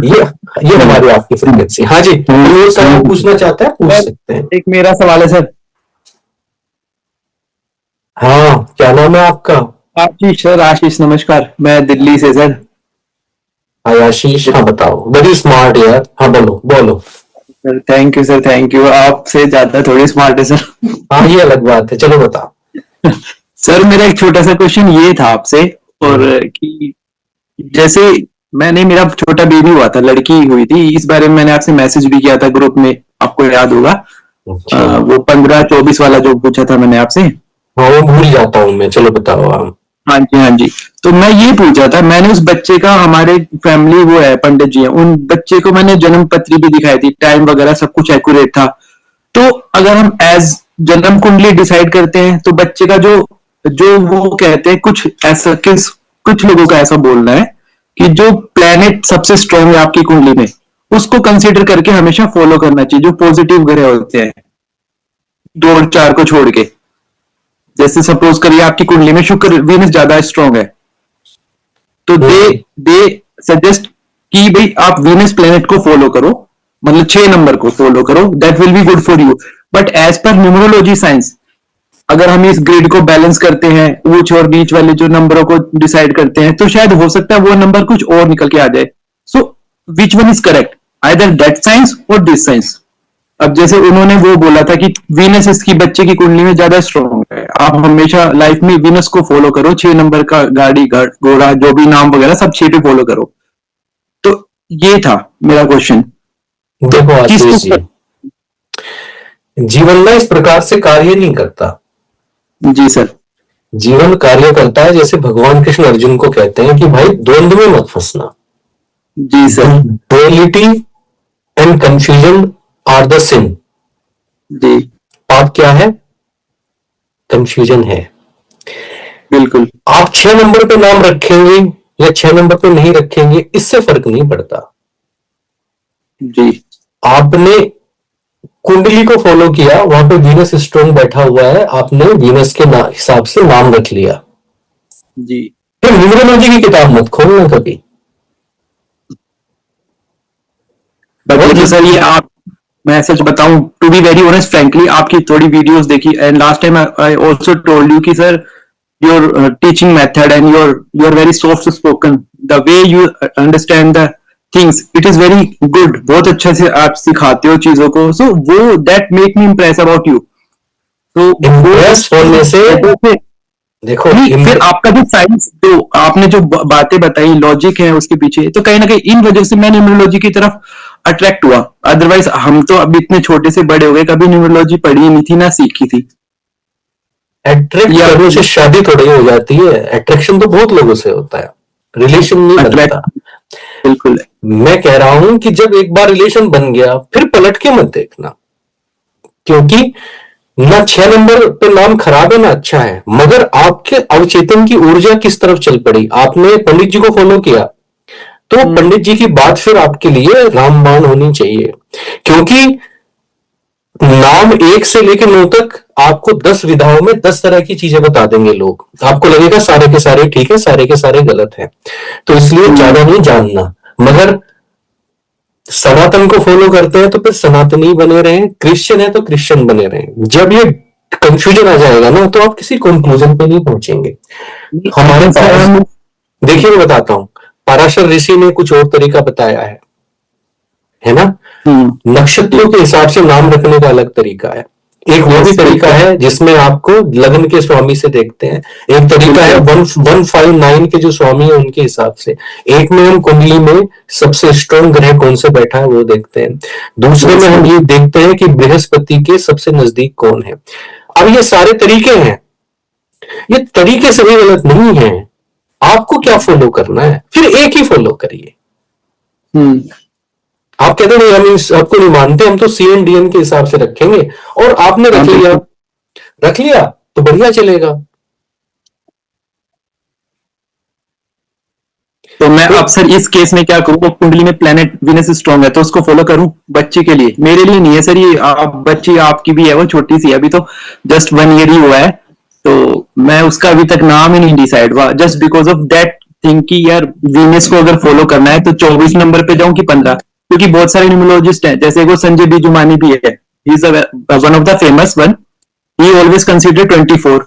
ये हमारी आपकी फ्रीक्वेंसी। हाँ जी, तो सर पूछना चाहते हैं, पूछ सकते हैं। एक मेरा सवाल है सर। हाँ, क्या नाम है आपका? आशीष सर, आशीष, नमस्कार, मैं दिल्ली से सर। हाँ आशीष, हाँ बताओ, वेरी स्मार्ट यार, हाँ बोलो sir. Thank you sir, thank you, आपसे ज्यादा थोड़ी स्मार्ट है सर। हाँ ये अलग बात है, चलो बताओ। सर मेरा एक छोटा सा क्वेश्चन ये था आपसे, और कि जैसे मेरा छोटा बेबी हुआ था, लड़की हुई थी, इस बारे में मैंने आपसे मैसेज भी किया था ग्रुप में, आपको याद होगा। वो 15-24 वाला जो पूछा था मैंने आपसे। हाँ वो भूल जाता हूँ मैं, चलो बताओ आप। हाँ जी। तो मैं ये पूछा था, मैंने उस बच्चे का, हमारे फैमिली वो है पंडित जी हैं, उन बच्चे को मैंने जन्म पत्री भी दिखाई थी, टाइम वगैरह सब कुछ एक्यूरेट था। तो अगर हम एज जन्म कुंडली डिसाइड करते हैं, तो बच्चे का जो वो कहते हैं, कुछ लोगों का ऐसा बोलना है कि जो प्लेनेट सबसे स्ट्रांग है आपकी कुंडली में, उसको कंसीडर करके हमेशा फॉलो करना चाहिए, जो पॉजिटिव ग्रह होते हैं 2 और 4 को छोड़ के। जैसे सपोज करिए आपकी कुंडली में शुक्र, वीनस ज्यादा स्ट्रांग है, तो दे सजेस्ट कि भाई आप वीनस प्लेनेट को फॉलो करो, मतलब 6 नंबर को फॉलो करो, that will be good for you. But as per numerology science, अगर हम इस ग्रिड को बैलेंस करते हैं, ऊंच और नीच वाले जो नंबरों को डिसाइड करते हैं, तो शायद हो सकता है वो नंबर कुछ और निकल के आ जाए। So which one is correct, either that science और दिस साइंस। अब जैसे उन्होंने वो बोला था कि वीनस इसकी बच्चे की कुंडली में ज्यादा स्ट्रांग है, आप हमेशा लाइफ में वीनस को फॉलो करो, 6 नंबर का गाड़ी घोड़ा जो भी नाम वगैरह सब 6 पे फॉलो करो। तो ये था मेरा क्वेश्चन। देखो आशीष जी, जीवन में इस प्रकार से कार्य नहीं करता। जी सर। जीवन कार्य करता है जैसे भगवान कृष्ण अर्जुन को कहते हैं कि भाई द्वंद्व में मत फंसना। जी sir. Duality and confusion are the sin. जी। पाप क्या है? कंफ्यूजन है। बिल्कुल। आप 6 नंबर पे नाम रखेंगे या 6 नंबर पे नहीं रखेंगे, इससे फर्क नहीं पड़ता। जी। आपने कुंडली को फॉलो किया, वहां पे वीनस स्ट्रांग बैठा हुआ है, आपने वीनस के हिसाब से नाम रख लिया। जी। फिर न्यूमरोलॉजी की किताब मत खोलना कभी। बाकी तो सर ये आप, मैं सच बताऊं, to be very honest frankly, आपकी थोड़ी वीडियोस देखी and last time I also told you कि sir your teaching method and your very soft spoken, the way you understand the things, it is very good, बहुत अच्छा से आप सिखाते हो चीजों को, सो वो that make me impress about you. तो इम्प्रेस होने से देखो फिर आपका जो साइंस, जो आपने जो बातें बताई, लॉजिक है उसके पीछे, तो कहीं ना कहीं इन वजह से मैं न्यूमरोलॉजी की तरफ अट्रैक्ट हुआ। अदरवाइज हम तो अभी इतने छोटे से बड़े हो गए, कभी न्यूमरोलॉजी पढ़ी नहीं थी ना सीखी थी। अट्रैक्ट करने से शादी थोड़ी हो जाती है, अट्रैक्शन तो बहुत लोगों से होता है, रिलेशन नहीं बनता। बिल्कुल। मैं कह रहा हूं कि जब एक बार रिलेशन बन गया फिर पलट के मत देखना, क्योंकि ना 6 नंबर पे नाम खराब है ना अच्छा है, मगर आपके अवचेतन की ऊर्जा किस तरफ चल पड़ी। आपने पंडित जी को फॉलो किया तो पंडित जी की बात फिर आपके लिए रामबाण होनी चाहिए, क्योंकि नाम 1 से लेकर 9 तक आपको 10 विधाओं में 10 तरह की चीजें बता देंगे लोग, आपको लगेगा सारे के सारे ठीक है, सारे के सारे गलत है, तो इसलिए ज्यादा नहीं जानना। मगर सनातन को फॉलो करते हैं तो फिर सनातनी बने रहे, क्रिश्चियन है तो क्रिश्चियन बने रहे। जब ये कंफ्यूजन आ जाएगा ना तो आप किसी कंक्लूजन पे नहीं पहुंचेंगे। हमारे पास देखिए मैं बताता हूं, पराशर ऋषि ने कुछ और तरीका बताया है ना। नक्षत्रों के हिसाब से नाम रखने का अलग तरीका है, एक वो भी तरीका है जिसमें आपको लग्न के स्वामी से देखते हैं, एक तरीका है 159 के जो स्वामी है उनके हिसाब से, एक में हम कुंडली में सबसे स्ट्रॉन्ग ग्रह कौन से बैठा है वो देखते हैं, दूसरे में हम ये देखते हैं कि बृहस्पति के सबसे नजदीक कौन है। अब ये सारे तरीके हैं, ये तरीके सभी गलत नहीं है, आपको क्या फॉलो करना है फिर एक ही फॉलो करिए। आप कहते नहीं हम आपको नहीं मानते, हम तो CNDN के हिसाब से रखेंगे, और आपने रख लिया तो बढ़िया चलेगा। तो मैं अब सर इस केस में क्या करूं, कुंडली में प्लेनेट विनस स्ट्रॉन्ग है तो उसको फॉलो करूं बच्चे के लिए, मेरे लिए नहीं है सर ये, आप बच्ची आपकी भी है वो छोटी सी है, अभी तो जस्ट 1 ईयर ही हुआ है, तो मैं उसका अभी तक नाम ही नहीं डिसाइड हुआ, just because of that think कि यार वीनस को अगर फॉलो करना है तो 24 नंबर पे जाऊं कि 15, क्योंकि बहुत सारे न्यूमरोलॉजिस्ट हैं, जैसे वो संजय बीजुमानी भी है, he is one of the famous one, he always consider 24,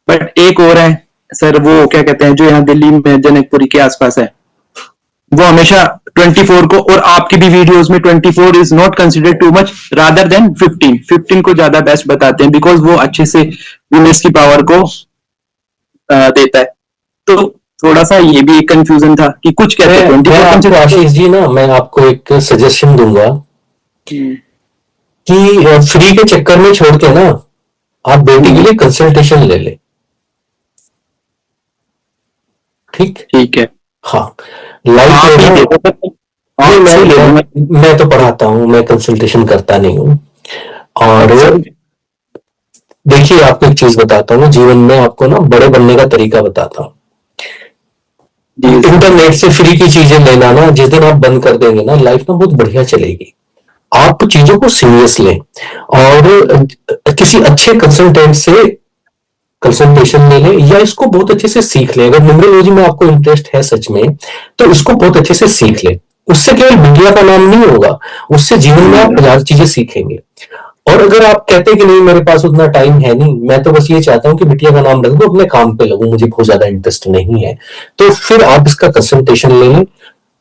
but एक और है सर, वो क्या कहते हैं जो यहाँ दिल्ली में जनकपुरी के आसपास है, वो हमेशा 24 को, और आपकी भी वीडियोस में 24 is not considered too much rather than 15 को ज्यादा बेस्ट बताते हैं, बिकॉज वो अच्छे से वीनस की पावर को देता है। तो थोड़ा सा ये भी एक कंफ्यूजन था कि कुछ कहते हैं 24 आशीष जी ना, मैं आपको एक सजेशन दूंगा कि फ्री के चक्कर में छोड़ के ना आप बेटी के लिए कंसल्टेशन ले ले। ठीक है। हाँ, लाइफ मैं तो पढ़ाता हूँ, मैं कंसल्टेशन करता नहीं हूँ। और देखिए आपको एक चीज बताता हूँ, जीवन में आपको ना बड़े बनने का तरीका बताता हूँ। इंटरनेट से फ्री की चीजें लेना ना, जिस दिन आप बंद कर देंगे ना, लाइफ ना बहुत बढ़िया चलेगी। आप चीजों को सीरियस लें और किसी अच्छे कंसल्टेंट से कंसल्टेशन ले लें, या इसको बहुत अच्छे से सीख लें। अगर न्यूमरोलॉजी में आपको इंटरेस्ट है सच में, तो इसको बहुत अच्छे से सीख लें। उससे केवल बिटिया का नाम नहीं होगा, उससे जीवन में आप 1000 चीजें सीखेंगे। और अगर आप कहते हैं कि नहीं मेरे पास उतना टाइम है नहीं, मैं तो बस ये चाहता हूं कि बिटिया का नाम रख दो, अपने काम पे लगूं, मुझे बहुत ज्यादा इंटरेस्ट नहीं है, तो फिर आप इसका कंसल्टेशन ले लें।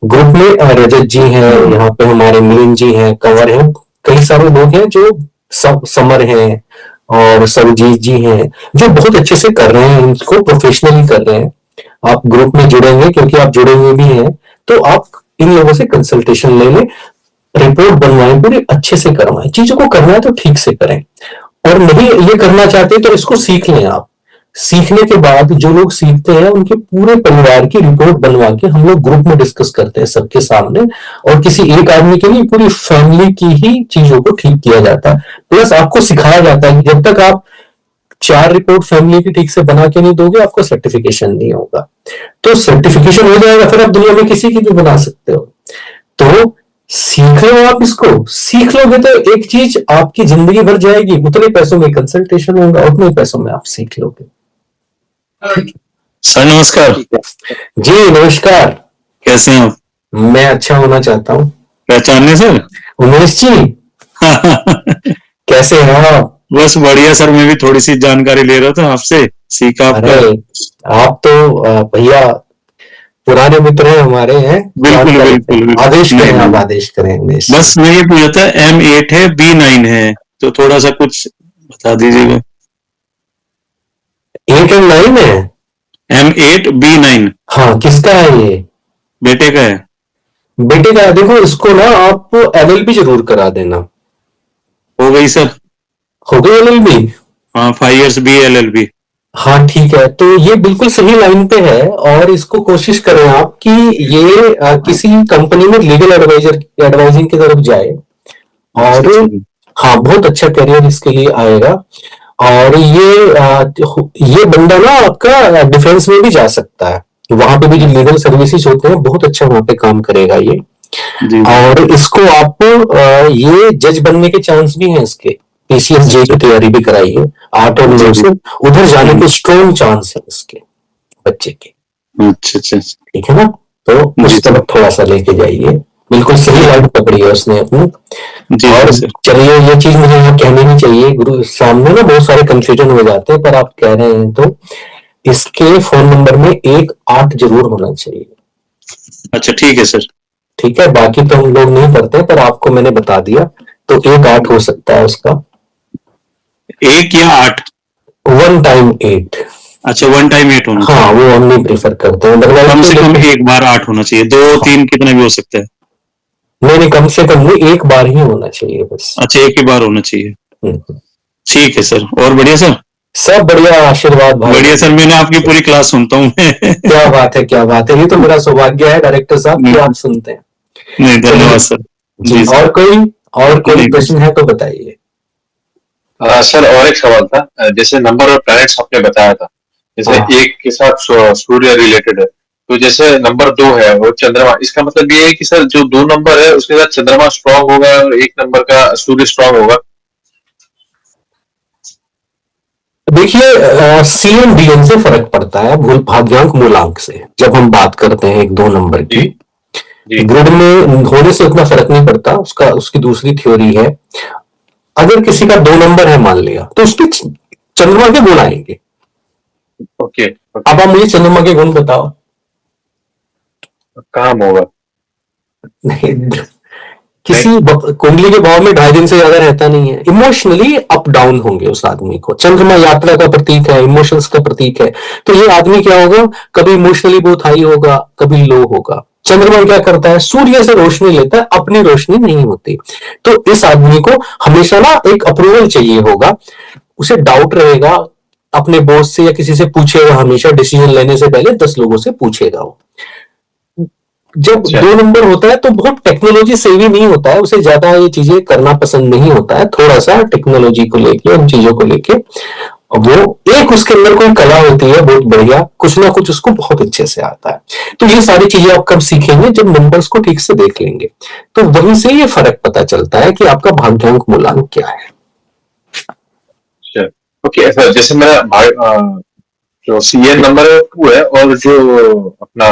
ग्रुप में रजत जी हैं, यहाँ पे हमारे मीन जी हैं, कंवर हैं, कई सारे लोग हैं जो समर हैं और सरजीत जी हैं जो बहुत अच्छे से कर रहे हैं, इनको प्रोफेशनली कर रहे हैं। आप ग्रुप में जुड़ेंगे, क्योंकि आप जुड़े हुए भी हैं, तो आप इन लोगों से कंसल्टेशन ले लें, रिपोर्ट बनवाएं, पूरे अच्छे से करवाएं। चीजों को करना है तो ठीक से करें, और नहीं ये करना चाहते तो इसको सीख लें आप। सीखने के बाद जो लोग सीखते हैं उनके पूरे परिवार की रिपोर्ट बनवा के हम लोग ग्रुप में डिस्कस करते हैं सबके सामने, और किसी एक आदमी के लिए पूरी फैमिली की ही चीजों को ठीक किया जाता है। प्लस आपको सिखाया जाता है कि जब तक आप 4 रिपोर्ट फैमिली की ठीक से बना के नहीं दोगे, आपको सर्टिफिकेशन नहीं होगा। तो सर्टिफिकेशन हो जाएगा, फिर आप दुनिया में किसी की भी बना सकते हो। तो सीख लो, आप इसको सीख लोगे तो एक चीज आपकी जिंदगी भर जाएगी। उतने पैसों में कंसल्टेशन होगा, उतने पैसों में आप सीख लोगे। सर नमस्कार। जी नमस्कार। कैसे हैं? मैं अच्छा होना चाहता हूँ। पहचाने सर? उमेश जी, कैसे हैं आप? बस बढ़िया सर, मैं भी थोड़ी सी जानकारी ले रहा था आपसे, सीखा अरे आपका। आप तो भैया पुराने मित्र हैं हमारे, हैं बिल्कुल बात करें। बिल्कुल आदेश नहीं, करें, आप नहीं। आदेश करें उमेश। बस मैं ये पूछा था, M8 है, B9 है, तो थोड़ा सा कुछ बता दीजिएगा। 8 और 9 है। M8 B9 हाँ, किसका है ये? बेटे का है। बेटे का है। देखो, इसको ना आप LLB जरूर करा देना। हो गई सर। हो गई LLB? हाँ, 5 years B LLB। हाँ ठीक है, तो ये बिल्कुल सही लाइन पे है। और इसको कोशिश करें आप कि ये किसी कंपनी में लीगल एडवाइजिंग की तरफ जाए। और हाँ, बहुत अच्छा करियर इसके लिए आएगा। और ये बंदा ना आपका डिफेंस में भी जा सकता है। वहां पे भी जो लीगल सर्विसेज होते हैं, बहुत अच्छा वहां पे काम करेगा ये। जी। और इसको आप ये जज बनने के चांस भी हैं इसके। PCS जे की तैयारी भी कराइए, 8 और 9 से उधर जाने के स्ट्रॉन्ग चांस है इसके बच्चे के। अच्छा अच्छा, ठीक है ना? तो उस तरफ थोड़ा सा लेके जाइए। बिल्कुल सही लाइन पकड़ी है उसने अपनी। जी और सर। चलिए, ये चीज मुझे यहाँ कहनी नहीं चाहिए, गुरु सामने ना बहुत सारे कंफ्यूजन हो जाते हैं, पर आप कह रहे हैं तो इसके फोन नंबर में 1-8 जरूर होना चाहिए। अच्छा ठीक है सर। ठीक है, बाकी तो हम लोग नहीं करते, पर आपको मैंने बता दिया। तो 1-8 हो सकता है उसका। 1 या 8? 1 टाइम 8। अच्छा, 1 टाइम 8 होना हाँ, वो हम नहीं प्रेफर करते हैं। चाहिए। कम से कम एक बार 8 होना चाहिए, 2-3 कितना भी हो सकता है। नहीं, कम से कम नहीं, एक बार ही होना चाहिए बस। अच्छा, एक ही बार होना चाहिए। हम्म। ठीक है सर। और बढ़िया सर। सब बढ़िया, आशीर्वाद भाई। बढ़िया सर, मैंने आपकी पूरी क्लास सुनता हूँ। क्या बात है, क्या बात है। ये तो मेरा सौभाग्य है डायरेक्टर साहब कि आप सुनते हैं। नहीं, धन्यवाद सर। जी, और कोई प्रश्न है तो बताइए। सर, और एक सवाल था। जैसे नंबर और प्लैनेट्स आपने बताया था, जैसे एक के साथ सूर्य रिलेटेड है, तो जैसे नंबर 2 है और चंद्रमा, इसका मतलब ये है कि सर जो 2 नंबर है उसके साथ चंद्रमा स्ट्रांग होगा और 1 नंबर का सूर्य स्ट्रांग होगा। देखिए, CN/DN से फर्क पड़ता है, भाग्यांक मूलांक से। जब हम बात करते हैं 1-2 नंबर की, ग्रिड में होने से उतना फर्क नहीं पड़ता। उसकी दूसरी थ्योरी है, अगर किसी का 2 नंबर है मान लिया, तो उसके चंद्रमा के गुण आएंगे। ओके। अब आप मुझे चंद्रमा के गुण बताओ। काम होगा नहीं, किसी कुंडली के भाव में 2.5 दिन से ज्यादा रहता नहीं है। इमोशनली अप डाउन होंगे उस आदमी को। चंद्रमा यात्रा का प्रतीक है, इमोशंस का प्रतीक है। तो ये आदमी क्या होगा, कभी इमोशनली बहुत हाई होगा, कभी लो होगा। चंद्रमा क्या करता है, सूर्य से रोशनी लेता है, अपनी रोशनी नहीं होती। तो इस आदमी को हमेशा ना एक अप्रूवल चाहिए होगा, उसे डाउट रहेगा, अपने बॉस से या किसी से पूछेगा, हमेशा डिसीजन लेने से पहले 10 लोगों से पूछेगा वो। जब 2 नंबर होता है तो बहुत टेक्नोलॉजी सेवी नहीं होता है, उसे ज्यादा ये चीजें करना पसंद नहीं होता है। थोड़ा सा टेक्नोलॉजी को लेके, उन चीजों को लेके वो एक उसके अंदर कोई कला होती है बहुत बढ़िया, कुछ ना कुछ उसको बहुत अच्छे से आता है। तो ये सारी चीजें आप कब सीखेंगे, जब नंबर्स को ठीक से देख लेंगे। तो वहीं से ये फर्क पता चलता है कि आपका भाग्यांक मूलांक क्या है। ओके सर, जैसे मेरा जो CN नंबर है 2 है और जो अपना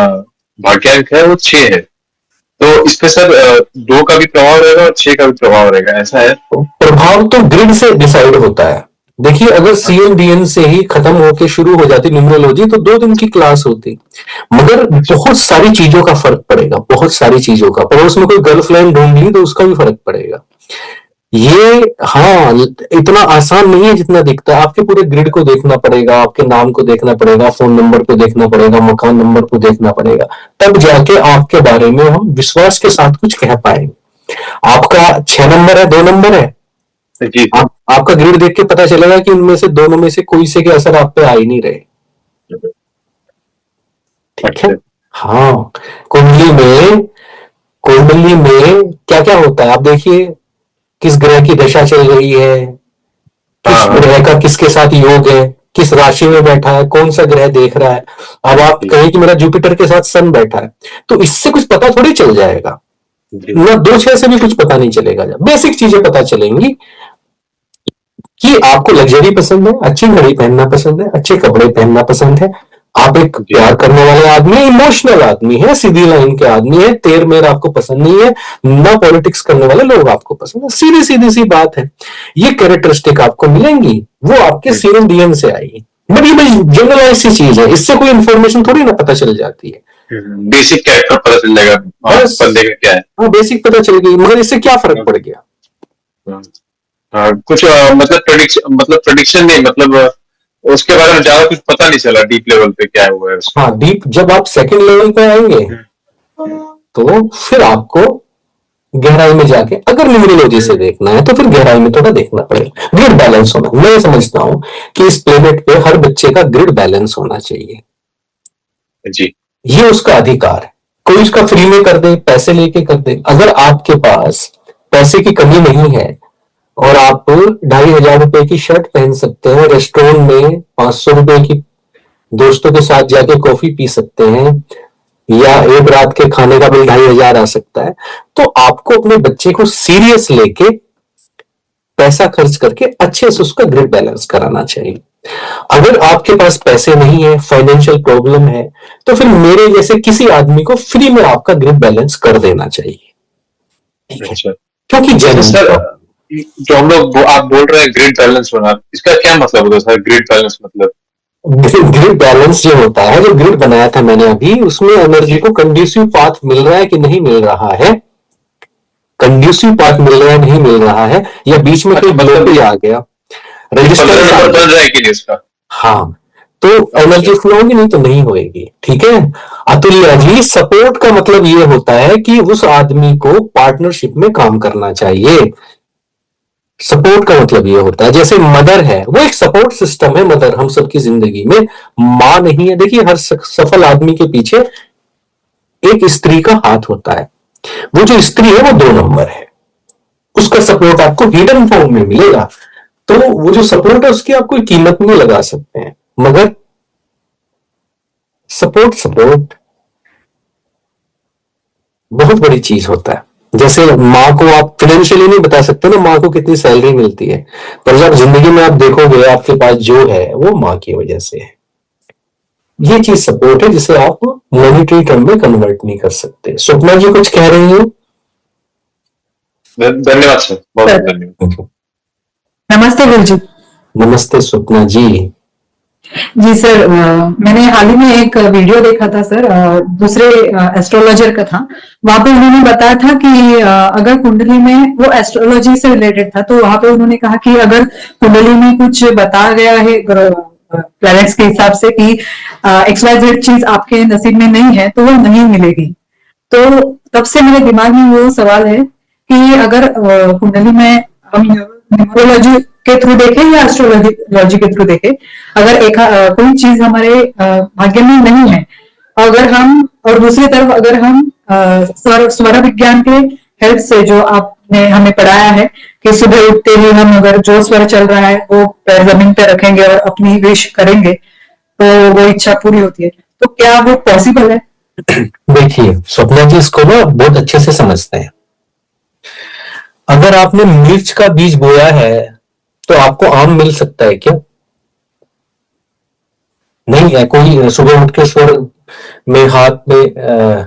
भाग्यांक है वो 6 है, तो इस पे सर 2 का भी प्रभाव रहेगा और 6 का भी प्रभाव रहेगा, ऐसा है? प्रभाव तो ग्रिड से डिसाइड होता है। देखिए, अगर CN/DN से ही खत्म होके शुरू हो जाती न्यूमरोलॉजी तो 2 दिन की क्लास होती। मगर बहुत सारी चीजों का फर्क पड़ेगा, बहुत सारी चीजों का। पड़ोस में कोई गर्लफ्रेंड ढूंढ ली तो उसका भी फर्क पड़ेगा। ये हाँ, इतना आसान नहीं है जितना दिखता है। आपके पूरे ग्रिड को देखना पड़ेगा, आपके नाम को देखना पड़ेगा, फोन नंबर को देखना पड़ेगा, मकान नंबर को देखना पड़ेगा, तब जाके आपके बारे में हम विश्वास के साथ कुछ कह पाएंगे। आपका 6 नंबर है, 2 नंबर है, आपका ग्रिड देख के पता चलेगा कि उनमें से दोनों में से कोई से के असर आप पे आ ही नहीं रहे। ठीक है? हाँ, कुंडली में क्या क्या होता है आप देखिए। किस ग्रह की दशा चल रही है, किस ग्रह का किसके साथ योग है, किस राशि में बैठा है, कौन सा ग्रह देख रहा है। अब आप कहें कि मेरा जुपिटर के साथ सन बैठा है, तो इससे कुछ पता थोड़ी चल जाएगा ना। 2-6 से भी कुछ पता नहीं चलेगा। बेसिक चीजें पता चलेंगी कि आपको लग्जरी पसंद है, अच्छी घड़ी पहनना पसंद है, अच्छे कपड़े पहनना पसंद है, आप एक प्यार करने वाले आदमी, इमोशनल आदमी है, सीधी लाइन के आदमी है, तेर मेर आपको पसंद नहीं है, ना पॉलिटिक्स करने वाले लोग आपको पसंद है, सीधी सीधी सी बात है। ये कैरेक्टरिस्टिक आपको मिलेंगी, वो आपके सीरम डीएन से आएगी। बट ये जनरलाइज सी चीज है, इससे कोई इंफॉर्मेशन थोड़ी ना पता चल जाती है। बेसिक कैरेक्टर पता चल जाएगा बस। बंदे का क्या है। हाँ, बेसिक पता चल गई, मगर इससे क्या फर्क पड़ गया? कुछ मतलब प्रेडिक्शन नहीं, मतलब उसके बारे में ज्यादा कुछ पता नहीं चला डीप लेवल पे क्या हुआ है उसमें। हाँ, डीप जब आप सेकंड लेवल पे आएंगे तो फिर आपको गहराई में जाके, अगर न्यूमरोलॉजी से देखना है तो फिर गहराई में थोड़ा देखना पड़ेगा। ग्रिड बैलेंस होना, मैं समझता हूं कि इस प्लेनेट पे हर बच्चे का ग्रिड बैलेंस होना चाहिए जी। ये उसका अधिकार है। कोई उसका फ्री में कर दे, पैसे लेके कर दे। अगर आपके पास पैसे की कमी नहीं है और आप 2,500 रुपए की शर्ट पहन सकते हैं, रेस्टोरेंट में 500 रुपए की दोस्तों के साथ जाके कॉफी पी सकते हैं, या एक रात के खाने का बिल 2,500 आ सकता है, तो आपको अपने बच्चे को सीरियस लेके पैसा खर्च करके अच्छे से उसका ग्रिड बैलेंस कराना चाहिए। अगर आपके पास पैसे नहीं है, फाइनेंशियल प्रॉब्लम है, तो फिर मेरे जैसे किसी आदमी को फ्री में आपका ग्रिड बैलेंस कर देना चाहिए। ठीक है, अच्छा, क्योंकि सर जो हम लोग आप बोल रहे हैं ग्रिड बैलेंस होना, इसका क्या मतलब होता है सर? ग्रिड बैलेंस मतलब ग्रिड बैलेंस जो होता है, जो ग्रिड बनाया था मैंने अभी, उसमें एनर्जी को कंड्यूसिव पाथ मिल रहा है कि नहीं मिल रहा है, कंड्यूसिव पाथ मिल रहा है नहीं मिल रहा है, या बीच में कोई बल्ब ही आ गया, रेजिस्टेंस बन रहा है कि नहीं इसका? हाँ, तो एनर्जी फ्लो होगी, नहीं तो नहीं होगी। ठीक है अतुल्य जी, सपोर्ट का मतलब ये होता है कि उस आदमी को पार्टनरशिप में काम करना चाहिए। सपोर्ट का मतलब ये होता है, जैसे मदर है, वो एक सपोर्ट सिस्टम है। मदर हम सबकी जिंदगी में मां नहीं है। देखिए, हर सफल आदमी के पीछे एक स्त्री का हाथ होता है। वो जो स्त्री है वो 2 नंबर है, उसका सपोर्ट आपको हिडन फॉर्म में मिलेगा। तो वो जो सपोर्ट है उसकी आप कोई कीमत नहीं लगा सकते हैं, मगर सपोर्ट बहुत बड़ी चीज होता है। जैसे माँ को आप फाइनेंशियली नहीं बता सकते ना माँ को कितनी सैलरी मिलती है, पर जब जिंदगी में आप देखोगे आपके पास जो है वो माँ की वजह से है। ये चीज सपोर्ट है जिसे आप मॉनिटरी टर्म में कन्वर्ट नहीं कर सकते। स्वप्ना जी कुछ कह रही हो? धन्यवाद सर, बहुत धन्यवाद। नमस्ते गुरु जी। नमस्ते स्वप्ना जी। जी सर, मैंने हाल ही में एक वीडियो देखा था सर, दूसरे एस्ट्रोलॉजर का था। वहां पे उन्होंने बताया था कि अगर कुंडली में, वो एस्ट्रोलॉजी से रिलेटेड था, तो वहां पे उन्होंने कहा कि अगर कुंडली में कुछ बताया गया है प्लैनेट्स के हिसाब से कि XYZ चीज आपके नसीब में नहीं है, तो वो नहीं मिलेगी। तो तब से मेरे दिमाग में वो सवाल है कि अगर कुंडली में हम न्यूमरोलॉजी के थ्रू देखें या एस्ट्रोलॉजी के थ्रू देखें, अगर एक कोई चीज हमारे भाग्य में नहीं है, अगर हम, और दूसरी तरफ अगर हम स्वर विज्ञान के हेल्प से, जो आपने हमें पढ़ाया है कि सुबह उठते ही हम अगर जो स्वर चल रहा है वो पैर जमीन पे रखेंगे और अपनी विश करेंगे तो वो इच्छा पूरी होती है, तो क्या वो पॉसिबल है? देखिए स्वप्ना जी, इसको ना बहुत अच्छे से समझते हैं। अगर आपने मिर्च का बीज बोया है तो आपको आम मिल सकता है क्या? नहीं है। कोई सुबह उठ के स्वर में हाथ में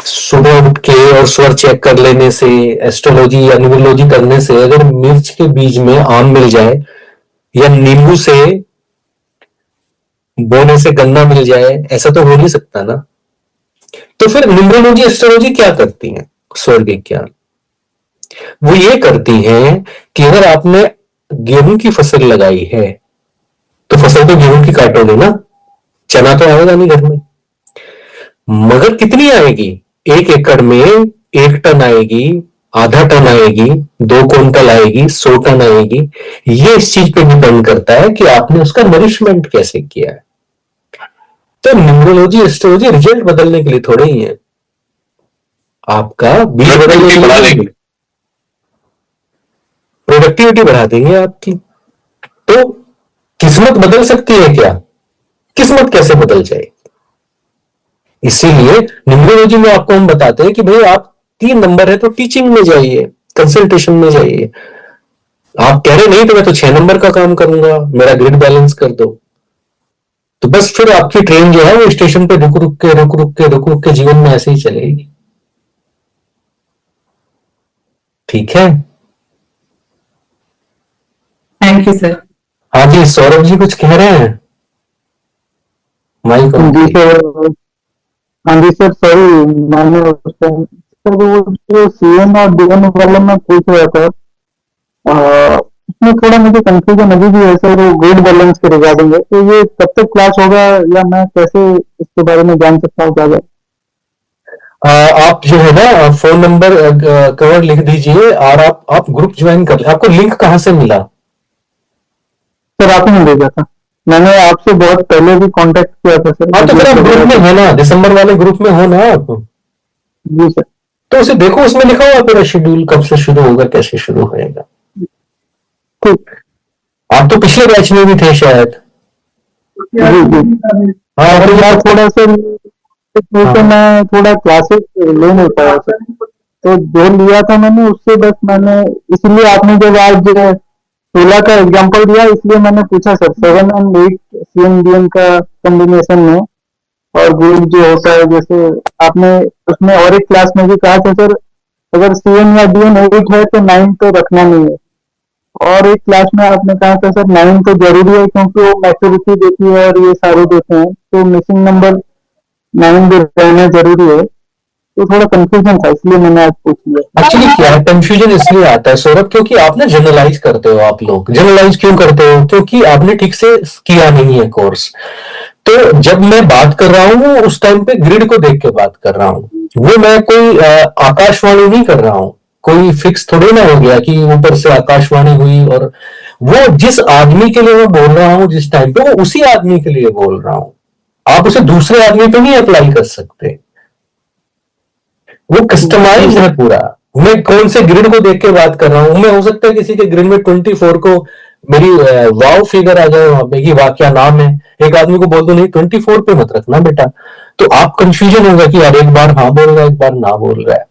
सुबह उठ के और स्वर चेक कर लेने से, एस्ट्रोलॉजी या न्यूमरोलॉजी करने से अगर मिर्च के बीज में आम मिल जाए, या नींबू से बोने से गन्ना मिल जाए, ऐसा तो हो नहीं सकता ना। तो फिर न्यूमरोलॉजी एस्ट्रोलॉजी क्या करती है? स्वर विज्ञान वो ये करती हैं कि अगर आपने गेहूं की फसल लगाई है तो फसल तो गेहूं की काटोगे ना, चना तो आएगा नहीं घर में। मगर कितनी आएगी? 1 एकड़ में 1 टन आएगी, आधा टन आएगी, 2 क्विंटल आएगी, 100 टन आएगी। ये इस चीज पे डिपेंड करता है कि आपने उसका नरिशमेंट कैसे किया है। तो न्यूमरोलॉजी एस्ट्रोलॉजी रिजल्ट बदलने के लिए थोड़े ही है, आपका बीज बदलने के लिए, प्रोडक्टिविटी बढ़ा देंगे आपकी। तो किस्मत बदल सकती है क्या? किस्मत कैसे बदल जाए? इसीलिए न्यूमरोलॉजी में आपको हम बताते हैं कि भाई आप 3 नंबर है तो टीचिंग में जाइए, कंसल्टेशन में जाइए। आप कह रहे नहीं तो मैं तो 6 नंबर का काम करूंगा, मेरा ग्रिड बैलेंस कर दो, तो बस फिर आपकी ट्रेन जो है वो स्टेशन पे रुक रुक के जीवन में ऐसे ही चलेगी। ठीक है, थैंक यू सर। हाँ जी सौरभ जी कुछ कह रहे हैं, माइक ऑन जी कीजिए। सर, हाँ जी सर, सॉरी मैंने सर वो जो सीएम और डीएम वाला मैं पूछ रहा था, उसमें थोड़ा मुझे कंफ्यूजन अभी भी है सर, वो ग्रिड बैलेंस के रिगार्डिंग है, तो ये कब तक क्लास होगा या मैं कैसे इसके बारे में जान सकता हूँ ज्यादा? आप जो है ना फोन नंबर कवर लिख दीजिए और आप ग्रुप ज्वाइन कर, आपको लिंक कहाँ से मिला? सर आप ही ने भेजा था, मैंने आपसे बहुत पहले भी कांटेक्ट किया था सर। हाँ तो फिर आप ग्रुप में है ना, दिसंबर वाले ग्रुप में हो ना आप? जी सर। तो उसे देखो, उसमें लिखा हुआ पूरा शेड्यूल कब से शुरू होगा, कैसे शुरू होएगा। ठीक। आप तो पिछले बैच में भी थे शायद। जी जी। हाँ और तो यार थोड़ा सर तो मैं थोड़ा क्लासेस ले नहीं पाया सर, तो जो लिया था मैंने उससे बस मैंने, इसलिए आपने जब आज 16 का एग्जांपल दिया इसलिए मैंने पूछा सर, 7 और 8 CMDM का कॉम्बिनेशन में और ग्रुप जो होता है, जैसे आपने उसमें और एक क्लास में भी कहा था सर, अगर CM या DM 8 है तो 9 तो रखना नहीं है, और एक क्लास में आपने कहा था सर 9 तो जरूरी है क्योंकि वो मैच्योरिटी देती है और ये सारे देते हैं, तो मिसिंग नंबर 9 भी रहना जरूरी है, तो थोड़ा कंफ्यूजन था इसलिए मैंने आज पूछ लिया। एक्चुअली क्या है, कंफ्यूजन इसलिए आता है सौरभ क्योंकि आप ना जनरलाइज करते हो। आप लोग जनरलाइज क्यों करते हो? क्योंकि आपने ठीक से किया नहीं है कोर्स। तो जब मैं बात कर रहा हूँ उस टाइम पे ग्रिड को देख के बात कर रहा हूँ, वो मैं कोई आकाशवाणी नहीं कर रहा हूँ, कोई फिक्स थोड़ी ना हो गया कि ऊपर से आकाशवाणी हुई, और वो जिस आदमी के लिए मैं बोल रहा हूँ जिस टाइम पे, वो उसी आदमी के लिए बोल रहा हूँ। आप उसे दूसरे आदमी पे नहीं अप्लाई कर सकते, वो कस्टमाइज है पूरा। मैं कौन से ग्रिड को देख के बात कर रहा हूं, मैं हो सकता है किसी के ग्रिड में 24 को मेरी वाव फिगर आ जाए वहां पे कि वाह क्या नाम है, एक आदमी को बोल दो नहीं 24 पे मत रखना बेटा, तो आप कंफ्यूजन होगा कि यार एक बार हाँ बोल रहा है एक बार ना बोल रहा है।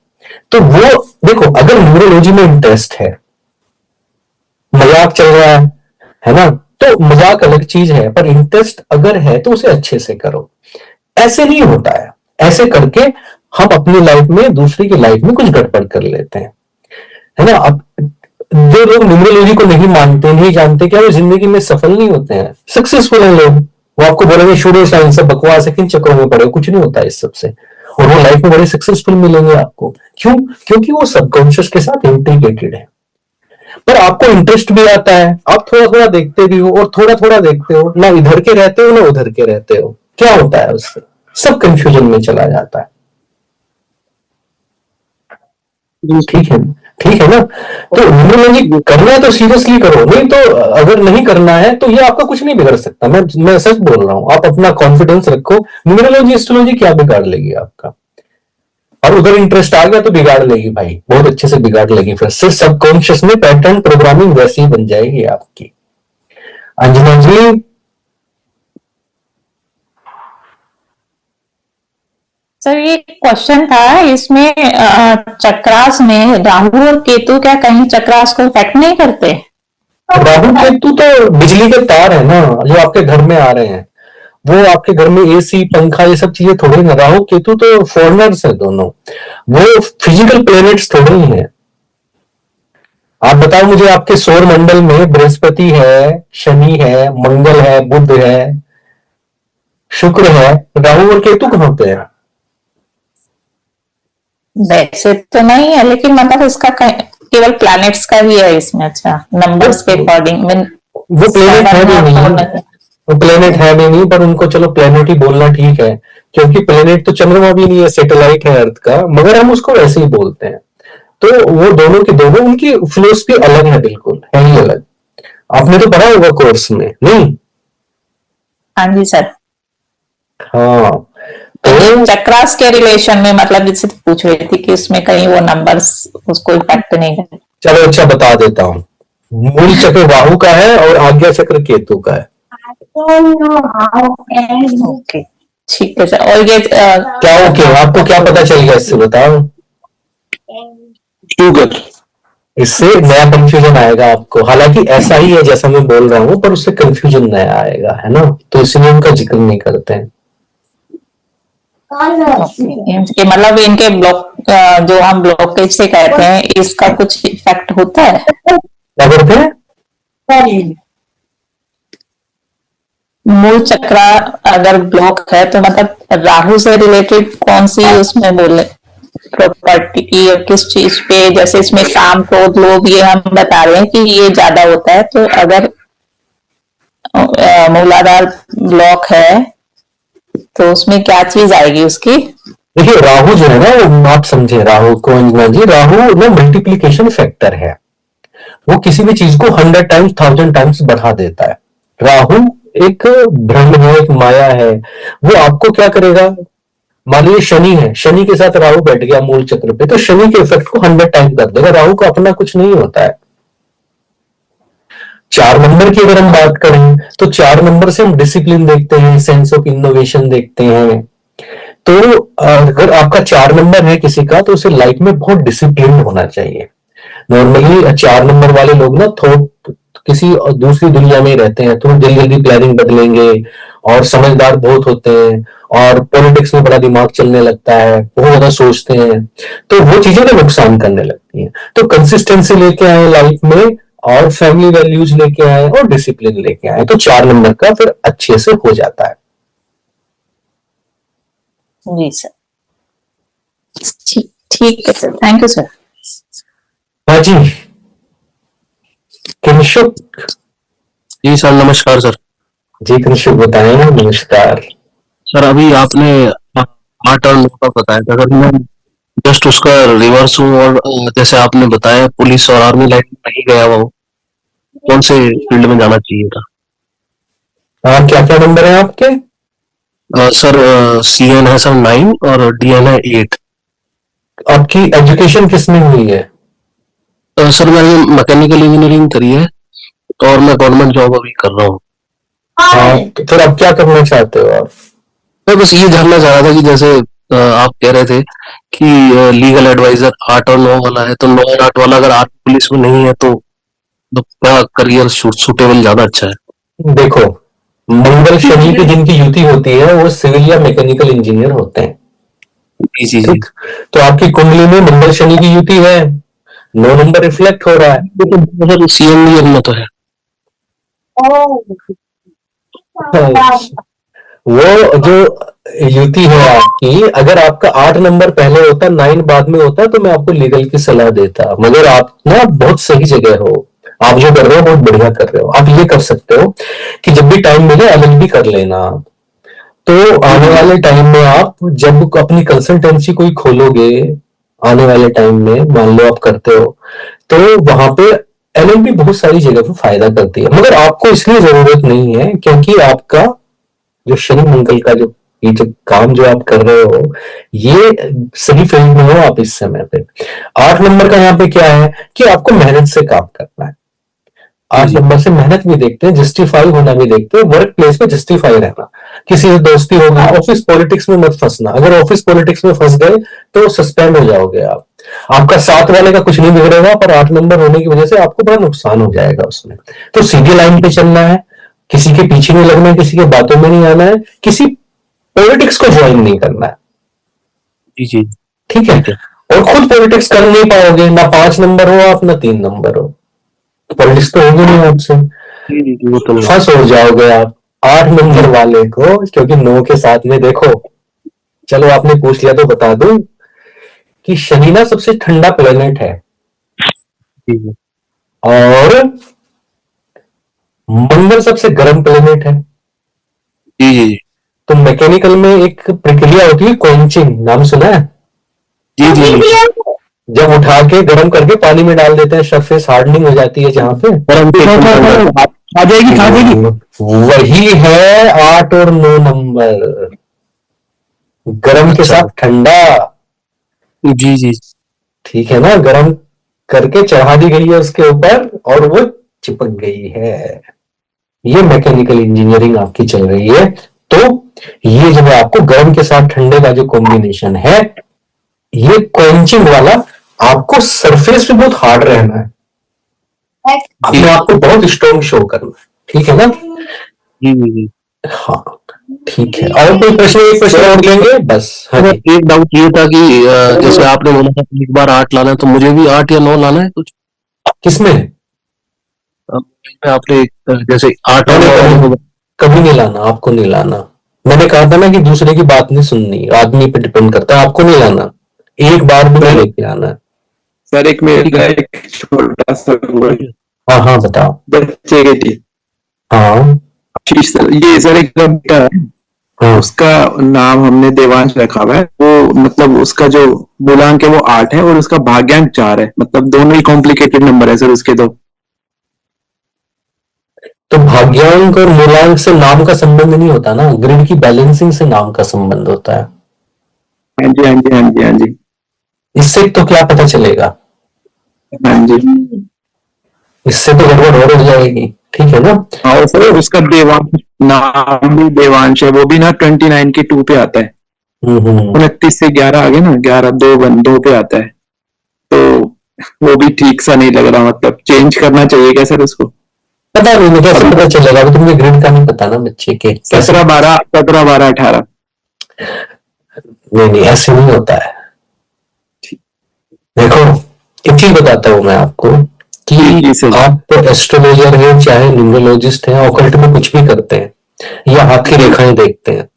तो वो देखो, अगर न्यूरोलॉजी में इंटरेस्ट है, मजाक चल रहा है ना, तो मजाक अलग चीज है, पर इंटरेस्ट अगर है तो उसे अच्छे से करो। ऐसे नहीं होता है, ऐसे करके हम अपनी लाइफ में दूसरे की लाइफ में कुछ गड़बड़ कर लेते हैं, है ना। अब जो लोग न्यूमरोलॉजी को नहीं मानते, नहीं जानते, क्या वो जिंदगी में सफल नहीं होते हैं? सक्सेसफुल हैं लोग। वो आपको बोलेंगे शूडो साइंस सब बकवास है, किन चक्रों में पड़े हो, कुछ नहीं होता इस सबसे, और वो लाइफ में बड़े सक्सेसफुल मिलेंगे आपको। क्यों? क्योंकि वो सबकॉन्शियस के साथ इंटीग्रेटेड है। पर आपको इंटरेस्ट भी आता है, आप थोड़ा थोड़ा देखते भी हो और थोड़ा थोड़ा देखते हो, ना इधर के रहते हो ना उधर के रहते हो, क्या होता है उससे? सब कंफ्यूजन में चला जाता है। ठीक है, ठीक है ना। तो न्यूमरोलॉजी करना है तो सीरियसली करो, नहीं तो अगर नहीं करना है तो ये आपका कुछ नहीं बिगड़ सकता। मैं सच बोल रहा हूं, आप अपना कॉन्फिडेंस रखो। न्यूमरोलॉजी एस्ट्रोलॉजी क्या बिगाड़ लेगी आपका? और उधर इंटरेस्ट आ गया तो बिगाड़ लेगी भाई, बहुत अच्छे से बिगाड़ लेगी। फिर सिर्फ सबकॉन्शियस में पैटर्न प्रोग्रामिंग वैसी ही बन जाएगी आपकी। अंजना जी, सर ये क्वेश्चन था, इसमें चक्रास में राहु और केतु क्या कहीं चक्रास को इफेक्ट नहीं करते? राहु केतु तो बिजली के तार है ना जो आपके घर में आ रहे हैं, वो आपके घर में एसी पंखा ये सब चीजें थोड़ी ना। राहु केतु तो फॉरनर्स है दोनों, वो फिजिकल प्लैनेट्स थोड़े ही हैं। आप बताओ मुझे, आपके सौर मंडल में बृहस्पति है, शनि है, मंगल है, बुध है, शुक्र है, राहु और केतु कहां पे है? वैसे तो नहीं है, लेकिन मतलब इसका केवल प्लैनेट्स का भी है इसमें। अच्छा, नंबर्स के अकॉर्डिंग वो प्लेनेट है भी नहीं, वो प्लेनेट है भी नहीं, पर उनको चलो प्लेनेट ही बोलना ठीक है, क्योंकि प्लेनेट तो चंद्रमा भी नहीं है, सैटेलाइट है अर्थ का, मगर हम उसको वैसे ही बोलते हैं। तो वो दोनों के दोनों, उनकी फिलोसफी अलग है, बिल्कुल है ही अलग। आपने तो पढ़ा होगा कोर्स में, नहीं? हाँ जी सर। हाँ तो चक्रास के रिलेशन में मतलब जैसे पूछ रही थी कि उसमें कहीं वो नंबर्स उसको इफेक्ट नहीं करते। चलो अच्छा बता देता हूँ, मूल चक्र राहु का है और आज्ञा चक्र केतु का है। ओके ठीक है सर। और ये क्या ओके, आपको क्या पता चल गया इससे बताओ? शुगर इससे नया कंफ्यूजन आएगा आपको, हालांकि ऐसा ही है जैसा मैं बोल रहा हूं, पर उससे कंफ्यूजन नया आएगा, है ना, तो इसलिए उनका जिक्र नहीं करते हैं। इनके मतलब इनके ब्लॉक जो हम ब्लॉकेज से कहते हैं, इसका कुछ इफेक्ट होता है? क्या करते हैं? मूल चक्र अगर ब्लॉक है तो मतलब राहु से रिलेटेड कौन सी उसमें बोले प्रॉपर्टी की, और किस चीज पे, जैसे इसमें काम क्रोध लोभ ये हम बता रहे हैं कि ये ज्यादा होता है, तो अगर मूलाधार ब्लॉक है तो उसमें क्या चीज आएगी उसकी? देखिए राहु जो है ना, वो आप समझे राहु को अंजना जी, राहु ना मल्टीप्लीकेशन फैक्टर है, वो किसी भी चीज को 100 टाइम्स 1000 टाइम्स बढ़ा देता है। राहु एक भ्रम है, एक माया है, वो आपको क्या करेगा, मान लीजिए शनि है, शनि के साथ राहु बैठ गया मूल चक्र पे, तो शनि के इफेक्ट को 100 टाइम कर देगा। राहु का अपना कुछ नहीं होता है। 4 नंबर की अगर हम बात करें तो 4 नंबर से हम डिसिप्लिन देखते हैं, सेंस ऑफ इनोवेशन देखते हैं। तो अगर आपका 4 नंबर है किसी का, तो उसे लाइफ में बहुत डिसिप्लिन होना चाहिए। नॉर्मली 4 नंबर वाले लोग ना थोड़ा किसी दूसरी दुनिया में रहते हैं, तो जल्दी जल्दी प्लानिंग बदलेंगे और समझदार बहुत होते हैं, और पॉलिटिक्स में बड़ा दिमाग चलने लगता है, बहुत ज्यादा सोचते हैं, तो वो चीजें ना नुकसान करने लगती हैं। तो कंसिस्टेंसी लेके आए लाइफ में, और फैमिली वैल्यूज लेके आए, और डिसिप्लिन लेके आए, तो 4 नंबर का फिर अच्छे से हो जाता है। जी सर, ठीक है सर, थैंक यू सर। हाँ जी, किंशुक जी सर, नमस्कार सर। जी किंशुक बताएं। नमस्कार सर, अभी आपने 8 और 9 का बताया था, अगर मैं जस्ट उसका रिवर्स हूँ, और जैसे आपने बताया पुलिस और आर्मी लाइन में नहीं गया वो, कौन से फील्ड में जाना चाहिए था? क्या क्या नंबर है आपके? सर CN है सर 9 और DN है 8। आपकी एजुकेशन किसमें हुई है? सर मैंने मैकेनिकल इंजीनियरिंग करी है, और मैं गवर्नमेंट जॉब अभी कर रहा हूँ। तो फिर आप क्या करना चाहते हो आप? मैं बस ये जानना चाह रहा था कि जैसे आप कह रहे थे कि लीगल एडवाइजर 8 और 9 वाला है, तो 9 और 8 वाला अगर आर्मी पुलिस में नहीं है तो क्या करियर सूटेबल ज्यादा अच्छा है? देखो, मंगल शनि की जिनकी युति होती है वो सिविल या मैकेनिकल इंजीनियर होते हैं। जी। ठीक, तो आपकी कुंडली में मंगल शनि की युति है, 9 नंबर रिफ्लेक्ट हो रहा है। तो CN में तो है। वो जो युति है आपकी, अगर आपका 8 नंबर पहले होता, 9 बाद में होता, तो मैं आपको लीगल की सलाह देता। मगर आप ना बहुत सही जगह हो, आप जो कर रहे हो बहुत बढ़िया कर रहे हो। आप ये कर सकते हो कि जब भी टाइम मिले LLB कर लेना आप। तो आने वाले टाइम में आप जब अपनी कंसल्टेंसी कोई खोलोगे, आने वाले टाइम में मान लो आप करते हो, तो वहां पे LLB बहुत सारी जगह पे फायदा करती है। मगर आपको इसलिए जरूरत नहीं है, क्योंकि आपका जो शनि मंगल का जो ये जो काम जो आप कर रहे हो, ये सही फील्ड में हो आप इस समय पे। 8 नंबर का यहाँ पे क्या है कि आपको मेहनत से काम करना है। 8 नंबर से मेहनत भी देखते हैं, जस्टिफाई होना भी देखते हैं, वर्क प्लेस में जस्टिफाई रहना, किसी से दोस्ती होगी, ऑफिस पॉलिटिक्स में मत फंसना। अगर ऑफिस पॉलिटिक्स में फंस गए तो सस्पेंड हो जाओगे आप। आपका 7 वाले का कुछ नहीं बिगड़ेगा, पर 8 नंबर होने की वजह से आपको बड़ा नुकसान हो जाएगा उसमें। तो सीधी लाइन पे चलना है, किसी के पीछे नहीं लगना है, किसी के बातों में नहीं आना है, किसी पॉलिटिक्स को ज्वाइन नहीं करना है। जी। ठीक है, और खुद पॉलिटिक्स कर नहीं पाओगे, ना 5 नंबर हो आप, ना 3 नंबर हो, पॉलिटिक्स तो होगी नहीं आपसे, फंस हो जाओगे आप। 8 नंबर वाले को, क्योंकि 9 के साथ में देखो, चलो आपने पूछ लिया तो बता दूं कि शनि ना सबसे ठंडा प्लेनेट है, और मंगल सबसे गर्म प्लेनेट है। जी। तो मैकेनिकल में एक प्रक्रिया होती है क्वेंचिंग, नाम सुना है? जी। जब उठा के गर्म करके पानी में डाल देते हैं, सरफेस हार्डनिंग हो जाती है जहां पे, आ जाएगी। वही है 8 और 9 नंबर, गर्म के साथ ठंडा। जी। ठीक है ना, गर्म करके चढ़ा दी गई है उसके ऊपर, और वो चिपक गई है। ये मैकेनिकल इंजीनियरिंग आपकी चल रही है। तो ये जो है आपको गर्म के साथ ठंडे का जो कॉम्बिनेशन है, ये क्वेंचिंग वाला आपको सरफेस पे बहुत हार्ड रहना है, अपने आप को बहुत स्ट्रॉन्ग शो करना है, ठीक है ना? हाँ ठीक है। और कोई प्रश्न, एक प्रश्न और लेंगे बस। हाँ जी। एक डाउट ये था कि जैसे आपने बोला था कि एक बार 8 लाना है, तो मुझे भी 8 या 9 लाना है कुछ? किसमें? आपने जैसे 8 और 9 कभी नहीं लाना, आपको नहीं लाना। मैंने कहा था ना कि दूसरे की बात नहीं सुननी, आदमी पे डिपेंड करता है, आपको नहीं लाना, एक बार भी नहीं लेके आना है। सर एक मेरा एक छोटा सा हाँ हाँ बताओ। बच्चे के लिए, हाँ आशीष सर, ये सर एक बेटा है, हाँ उसका नाम हमने देवांश रखा हुआ है। वो मतलब उसका जो मूलांक है वो 8 है और उसका भाग्यांक 4 है, मतलब दोनों ही कॉम्प्लिकेटेड नंबर है सर उसके। तो भाग्यांक और मूलांक से नाम का संबंध नहीं होता ना, ग्रिड की बैलेंसिंग से नाम का संबंध होता है। हाँ जी हाँ जी हाँ जी हाँ जी। इससे तो क्या पता चलेगा? हाँ जी, इससे तो गड़बड़ हो जाएगी, ठीक है ना? और सर उसका देवांश नाम भी देवांश है, वो भी ना 29 के 2 पे आता है। 29 से 11 आ गए ना, 11 2 पे आता है, तो वो भी ठीक सा नहीं लग रहा, मतलब चेंज करना चाहिए क्या सर उसको? पता नहीं, मुझे कैसे पता चलेगा? अभी तुमने ग्रिड का नहीं पता ना बच्चे के। 17 12 18। नहीं नहीं, ऐसे नहीं होता है। देखो एक चीज बताता हूँ मैं आपको कि आप एस्ट्रोलॉजर हैं चाहे न्यूमरोलॉजिस्ट हैं, ऑकल्ट में कुछ भी करते हैं या हाथ की रेखाएं देखते हैं,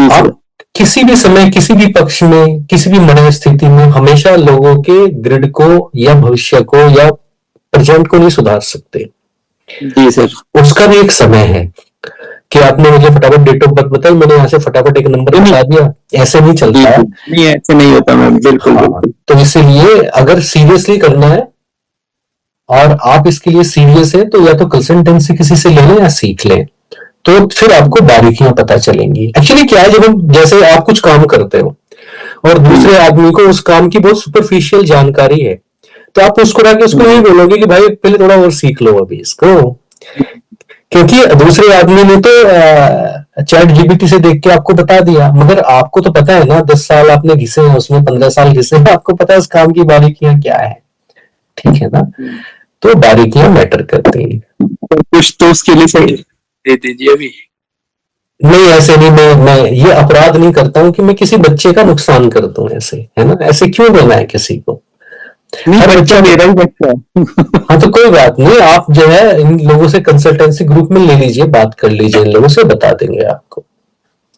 आप किसी भी समय किसी भी पक्ष में किसी भी मनोस्थिति में हमेशा लोगों के ग्रिड को या भविष्य को या प्रेजेंट को नहीं सुधार सकते। जी सर। उसका भी एक समय है कि आपने मुझे फटाफट डेट ऑफ बर्थ बताई, मैंने यहाँ से फटाफट एक नंबर बता दिया, ऐसे नहीं चलता है। नहीं ऐसे नहीं होता मैम, बिल्कुल बिल्कुल। तो इसीलिए अगर सीरियसली करना है और आप इसके लिए सीरियस है तो या तो कंसल्टेंसी किसी से ले लें या सीख लें, तो फिर आपको बारीकियां पता चलेंगी। एक्चुअली क्या है, जब हम जैसे आप कुछ काम करते हो और दूसरे आदमी को उस काम की बहुत सुपरफिशियल जानकारी है, तो आप उसको आके उसको यही बोलोगे कि भाई पहले थोड़ा और सीख लो अभी इसको, क्योंकि दूसरे आदमी ने तो चैट जीपीटी से देख के आपको बता दिया, मगर आपको तो पता है ना 10 साल आपने घिसे हैं उसमें, 15 साल घिसे हैं, आपको पता है उस काम की बारीकियां क्या है, ठीक है ना? तो बारीकियां मैटर करती हैं। कुछ तो उसके लिए सही दे दीजिए अभी। नहीं ऐसे नहीं, मैं ये अपराध नहीं करता हूं कि मैं किसी बच्चे का नुकसान कर दूं, ऐसे है ना, ऐसे क्यों देना है किसी को? नहीं बच्चा मेरा ही बच्चा है। हाँ तो कोई बात नहीं, आप जो है इन लोगों से कंसल्टेंसी ग्रुप में ले लीजिए, बात कर लीजिए, इन लोगों से बता देंगे आपको।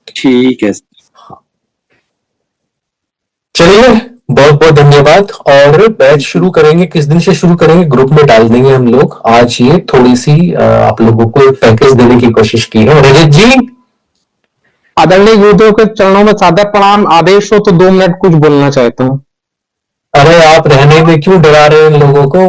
ठीक है। चलिए बहुत बहुत धन्यवाद। और बैच शुरू करेंगे, किस दिन से शुरू करेंगे ग्रुप में डाल देंगे हम लोग। आज ये थोड़ी सी आप लोगों को एक पैकेज देने की कोशिश की है। रजत जी, आदरणीय गुरुदेव के चरणों में सादर प्रणाम। आदेश हो तो 2 मिनट कुछ बोलना चाहता हूँ। अरे आप रहने में क्यों डरा रहे हैं इन लोगों को?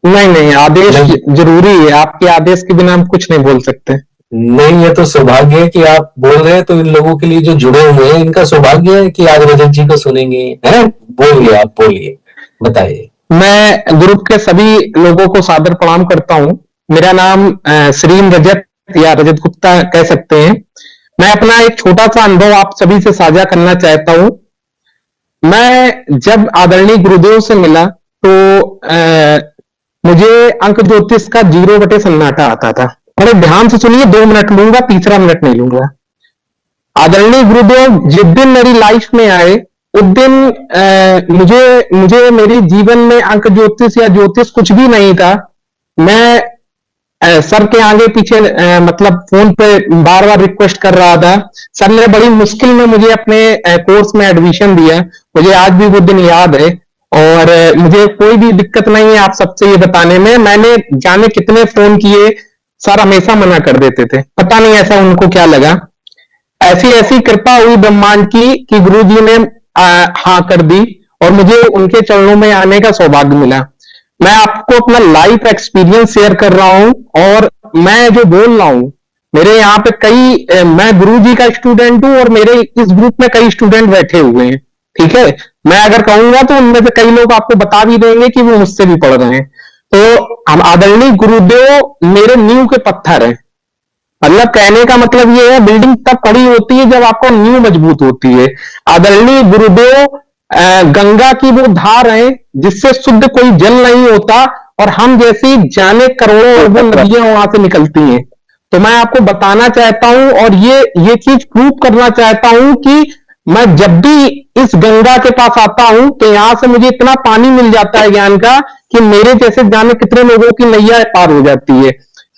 नहीं नहीं, आदेश जरूरी है, आपके आदेश के बिना हम कुछ नहीं बोल सकते। नहीं, ये तो सौभाग्य है कि आप बोल रहे हैं, तो इन लोगों के लिए जो जुड़े हुए हैं इनका सौभाग्य है कि आज रजत जी को सुनेंगे, हैं? बोलिए, आप बोलिए, बताइए। मैं ग्रुप के सभी लोगों को सादर प्रणाम करता हूँ। मेरा नाम श्रीम रजत या रजत गुप्ता कह सकते हैं। मैं अपना एक छोटा सा अनुभव आप सभी से साझा करना चाहता हूँ। मैं जब आदरणीय गुरुदेव से मिला तो मुझे अंक ज्योतिष का 0 सन्नाटा आता था। बड़े ध्यान से सुनिए, 2 मिनट लूंगा, तीसरा मिनट नहीं लूंगा। आदरणीय गुरुदेव जिस दिन मेरी लाइफ में आए उस दिन मुझे मेरी जीवन में अंक ज्योतिष या ज्योतिष कुछ भी नहीं था। मैं सर के आगे पीछे मतलब फोन पे बार बार रिक्वेस्ट कर रहा था। सर ने बड़ी मुश्किल में मुझे अपने कोर्स में एडमिशन दिया, मुझे आज भी वो दिन याद है। और मुझे कोई भी दिक्कत नहीं है आप सबसे ये बताने में। मैंने जाने कितने फोन किए, सर हमेशा मना कर देते थे, पता नहीं ऐसा उनको क्या लगा। ऐसी ऐसी कृपा हुई ब्रह्मांड की कि गुरु जी ने हाँ कर दी और मुझे उनके चरणों में आने का सौभाग्य मिला। मैं आपको अपना लाइफ एक्सपीरियंस शेयर कर रहा हूं और मैं जो बोल रहा हूं, मेरे यहाँ पे कई मैं गुरु जी का स्टूडेंट हूं और मेरे इस ग्रुप में कई स्टूडेंट बैठे हुए हैं, ठीक है। मैं अगर कहूंगा तो उनमें से कई लोग आपको बता भी देंगे कि वो मुझसे भी पढ़ रहे हैं। तो हम आदरणीय गुरुदेव मेरे नींव के पत्थर हैं। मतलब कहने का मतलब ये है, बिल्डिंग तब खड़ी होती है जब आपका नींव मजबूत होती है। आदरणीय गुरुदेव गंगा की वो धार है जिससे शुद्ध कोई जल नहीं होता, और हम जैसी जाने करोड़ों अरबों नदियां वहां से निकलती हैं। तो मैं आपको बताना चाहता हूं और ये चीज प्रूव करना चाहता हूं कि मैं जब भी इस गंगा के पास आता हूं तो यहां से मुझे इतना पानी मिल जाता है ज्ञान का कि मेरे जैसे जाने कितने लोगों की नैया पार हो जाती है।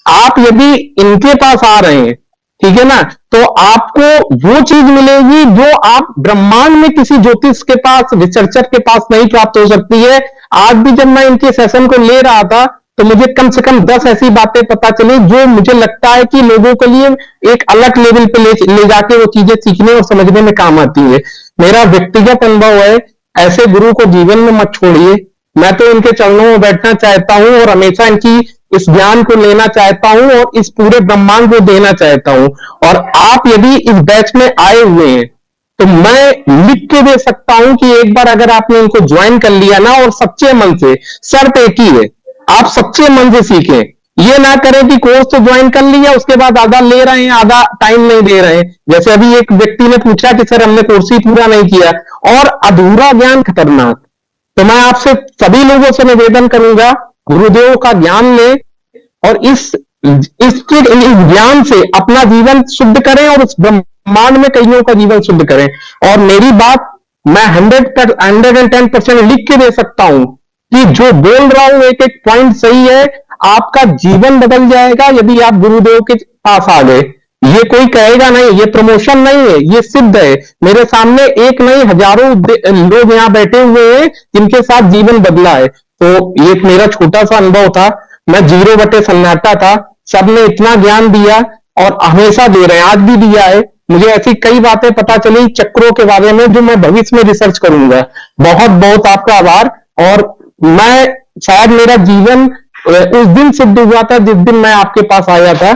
आप यदि इनके पास आ रहे हैं, ठीक है ना, तो आपको वो चीज मिलेगी जो आप ब्रह्मांड में किसी ज्योतिष के पास, रिसर्चर के पास नहीं प्राप्त हो सकती है। आज भी जब मैं इनके सेशन को ले रहा था तो मुझे कम से कम 10 ऐसी बातें पता चली जो मुझे लगता है कि लोगों के लिए एक अलग लेवल पे ले जाके वो चीजें सीखने और समझने में काम आती है। मेरा व्यक्तिगत अनुभव है, ऐसे गुरु को जीवन में मत छोड़िए। मैं तो इनके चरणों में बैठना चाहता हूं और हमेशा इनकी इस ज्ञान को लेना चाहता हूं और इस पूरे ब्रह्मांड को देना चाहता हूं। और आप यदि इस बैच में आए हुए हैं तो मैं लिख के दे सकता हूं कि एक बार अगर आपने इनको ज्वाइन कर लिया ना, और सच्चे मन से, शर्त एक ही है, आप सच्चे मन से सीखें। ये ना करें कि कोर्स तो ज्वाइन कर लिया उसके बाद आधा ले रहे हैं, आधा टाइम नहीं दे रहे हैं। जैसे अभी एक व्यक्ति ने पूछा कि सर हमने कोर्स ही पूरा नहीं किया, और अधूरा ज्ञान खतरनाक। तो मैं आपसे सभी लोगों से निवेदन करूंगा, गुरुदेव का ज्ञान लें और इस ज्ञान से अपना जीवन शुद्ध करें और उस ब्रह्मांड में कईयों का जीवन शुद्ध करें। और मेरी बात मैं 110% लिख के दे सकता हूं कि जो बोल रहा हूं एक एक पॉइंट सही है। आपका जीवन बदल जाएगा यदि आप गुरुदेव के पास आ गए। ये कोई कहेगा नहीं, ये प्रमोशन नहीं है, ये सिद्ध है। मेरे सामने एक नहीं हजारों लोग यहाँ बैठे हुए हैं जिनके साथ जीवन बदला है। तो ये मेरा छोटा सा अनुभव था, मैं 0 बटे सन्नाटा था, सबने इतना ज्ञान दिया और हमेशा दे रहे हैं, आज भी दिया है। मुझे ऐसी कई बातें पता चली चक्रों के बारे में जो मैं भविष्य में रिसर्च करूंगा। बहुत बहुत आपका आभार। और मैं शायद मेरा जीवन उस दिन सिद्ध हुआ था जिस दिन मैं आपके पास आया था।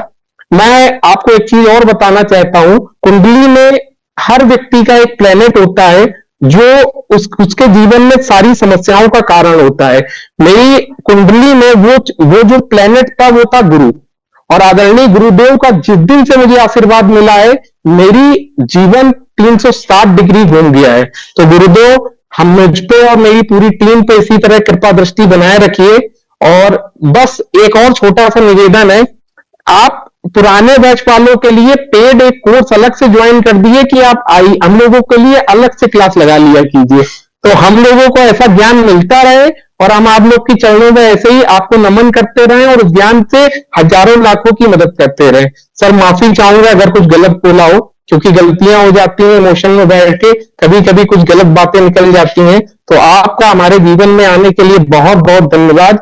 मैं आपको एक चीज और बताना चाहता हूं, कुंडली में हर व्यक्ति का एक प्लेनेट होता है जो उसके जीवन में सारी समस्याओं का कारण होता है। मेरी कुंडली में वो जो प्लेनेट था वो था गुरु, और आदरणीय गुरुदेव का जिस दिन से मुझे आशीर्वाद मिला है मेरी जीवन 360 डिग्री घूम गया है। तो गुरुदेव हम मुझ पे और मेरी पूरी टीम पे इसी तरह कृपा दृष्टि बनाए रखिए। और बस एक और छोटा सा निवेदन है, आप पुराने बैच वालों के लिए पेड एक कोर्स अलग से ज्वाइन कर दिए कि आप हम लोगों के लिए अलग से क्लास लगा लिया कीजिए, तो हम लोगों को ऐसा ज्ञान मिलता रहे और हम आप लोग की चरणों में ऐसे ही आपको नमन करते रहें और उस ज्ञान से हजारों लाखों की मदद करते रहें। सर माफी चाहूंगा अगर कुछ गलत बोला हो, क्योंकि गलतियां हो जाती हैं इमोशन में बैठ के, कभी कभी कुछ गलत बातें निकल जाती हैं। तो आपका हमारे जीवन में आने के लिए बहुत बहुत धन्यवाद।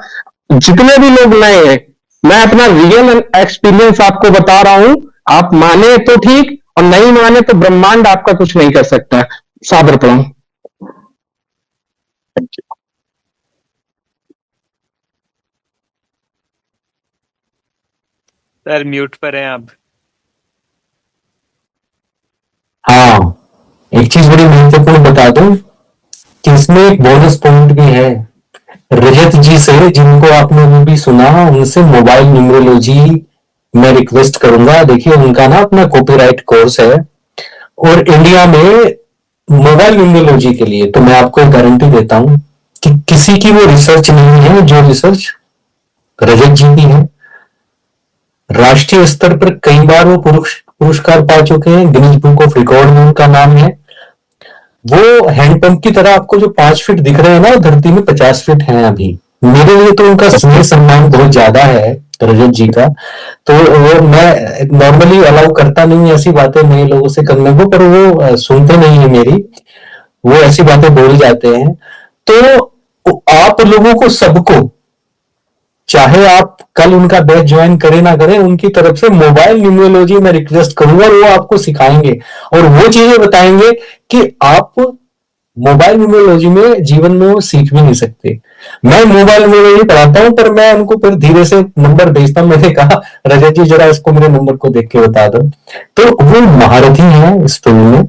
जितने भी लोग नए हैं, मैं अपना रियल एक्सपीरियंस आपको बता रहा हूं, आप माने तो ठीक और नहीं माने तो ब्रह्मांड आपका कुछ नहीं कर सकता। सादर प्रणाम। सर म्यूट पर हैं आप। हाँ, एक चीज बड़ी महत्वपूर्ण बता दूं कि इसमें एक बोनस पॉइंट भी है। रजत जी से, जिनको आपने वो भी सुना, उनसे मोबाइल न्यूमरोलॉजी मैं रिक्वेस्ट करूंगा। देखिए उनका ना अपना कॉपीराइट कोर्स है और इंडिया में मोबाइल न्यूमरोलॉजी के लिए तो मैं आपको एक गारंटी देता हूं कि किसी की वो रिसर्च नहीं है जो रिसर्च रजत जी की है। राष्ट्रीय स्तर पर कई बार वो पुरस्कार पा चुके हैं, गिनीज बुक ऑफ रिकॉर्ड में उनका नाम है। वो हैंडपंप की तरह आपको जो 5 फीट दिख रहे हैं ना, धरती में 50 फीट हैं अभी। मेरे लिए तो उनका स्नेह सम्मान बहुत ज्यादा है रजत जी का। तो वो मैं नॉर्मली अलाउ करता नहीं ऐसी बातें नए लोगों से करने को, पर वो सुनते नहीं है मेरी, वो ऐसी बातें बोल जाते हैं। तो आप लोगों को सबको, चाहे आप कल उनका बैच ज्वाइन करें ना करें, उनकी तरफ से मोबाइल न्यूमरोलॉजी मैं रिक्वेस्ट करूंगा। वो आपको सिखाएंगे और वो चीजें बताएंगे कि आप मोबाइल न्यूमरोलॉजी में जीवन में वो सीख भी नहीं सकते। मैं मोबाइल न्यूमरोलॉजी पढ़ाता हूं पर मैं उनको फिर धीरे से नंबर भेजता हूं। मैंने कहा रजत जी जरा इसको मेरे नंबर को देख के बता दो। तो वो महारथी हैं इस फील्ड में,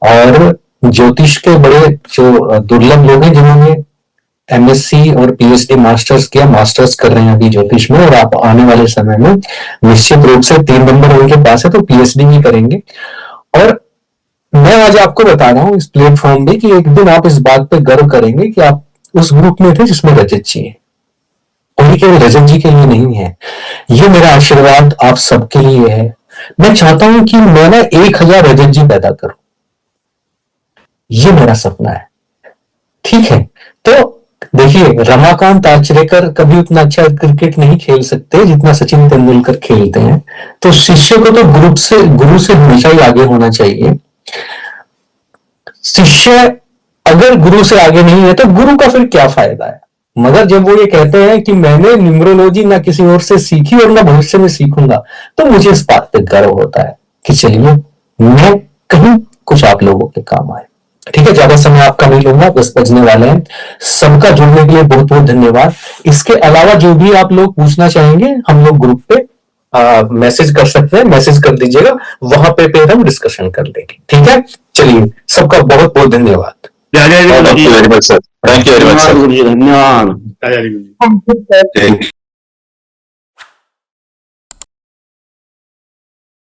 और ज्योतिष के बड़े जो दुर्लभ लोग हैं जिन्होंने एमएससी और पीएचडी मास्टर्स किया, मास्टर्स कर रहे हैं अभी ज्योतिष में, और आप आने वाले समय में निश्चित रूप से 3 नंबर उनके पास है तो पीएचडी भी करेंगे। और मैं आज आपको बता रहा हूं इस प्लेटफॉर्म पे कि एक दिन आप इस बात पे गर्व करेंगे कि आप उस ग्रुप में थे जिसमें रजत जी है, और ये केवल रजत जी के लिए नहीं है, ये मेरा आशीर्वाद आप सबके लिए है। मैं चाहता हूं कि मैं ना 1000 रजत जी पैदा करूं, ये मेरा सपना है, ठीक है। तो देखिए, रमाकांत आचरेकर कभी उतना अच्छा क्रिकेट नहीं खेल सकते जितना सचिन तेंदुलकर खेलते हैं। तो शिष्य को तो गुरु से हमेशा ही आगे होना चाहिए। शिष्य अगर गुरु से आगे नहीं है तो गुरु का फिर क्या फायदा है। मगर जब वो ये कहते हैं कि मैंने न्यूमरोलॉजी ना किसी और से सीखी और ना भविष्य में सीखूंगा, तो मुझे इस बात पे गर्व होता है कि चलिए मैं कहीं कुछ आप लोगों के काम आए। ठीक है, ज्यादा समय आपका नहीं लूंगा, 10 बजने वाले हैं। सबका जुड़ने के लिए बहुत बहुत धन्यवाद। इसके अलावा जो भी आप लोग पूछना चाहेंगे, हम लोग ग्रुप पे मैसेज कर सकते हैं, मैसेज कर दीजिएगा, वहां पे फिर हम डिस्कशन कर लेंगे। ठीक है, चलिए सबका बहुत बहुत धन्यवाद। Thank you very much sir, thank you very much sir, धन्यवाद। धन्यवाद।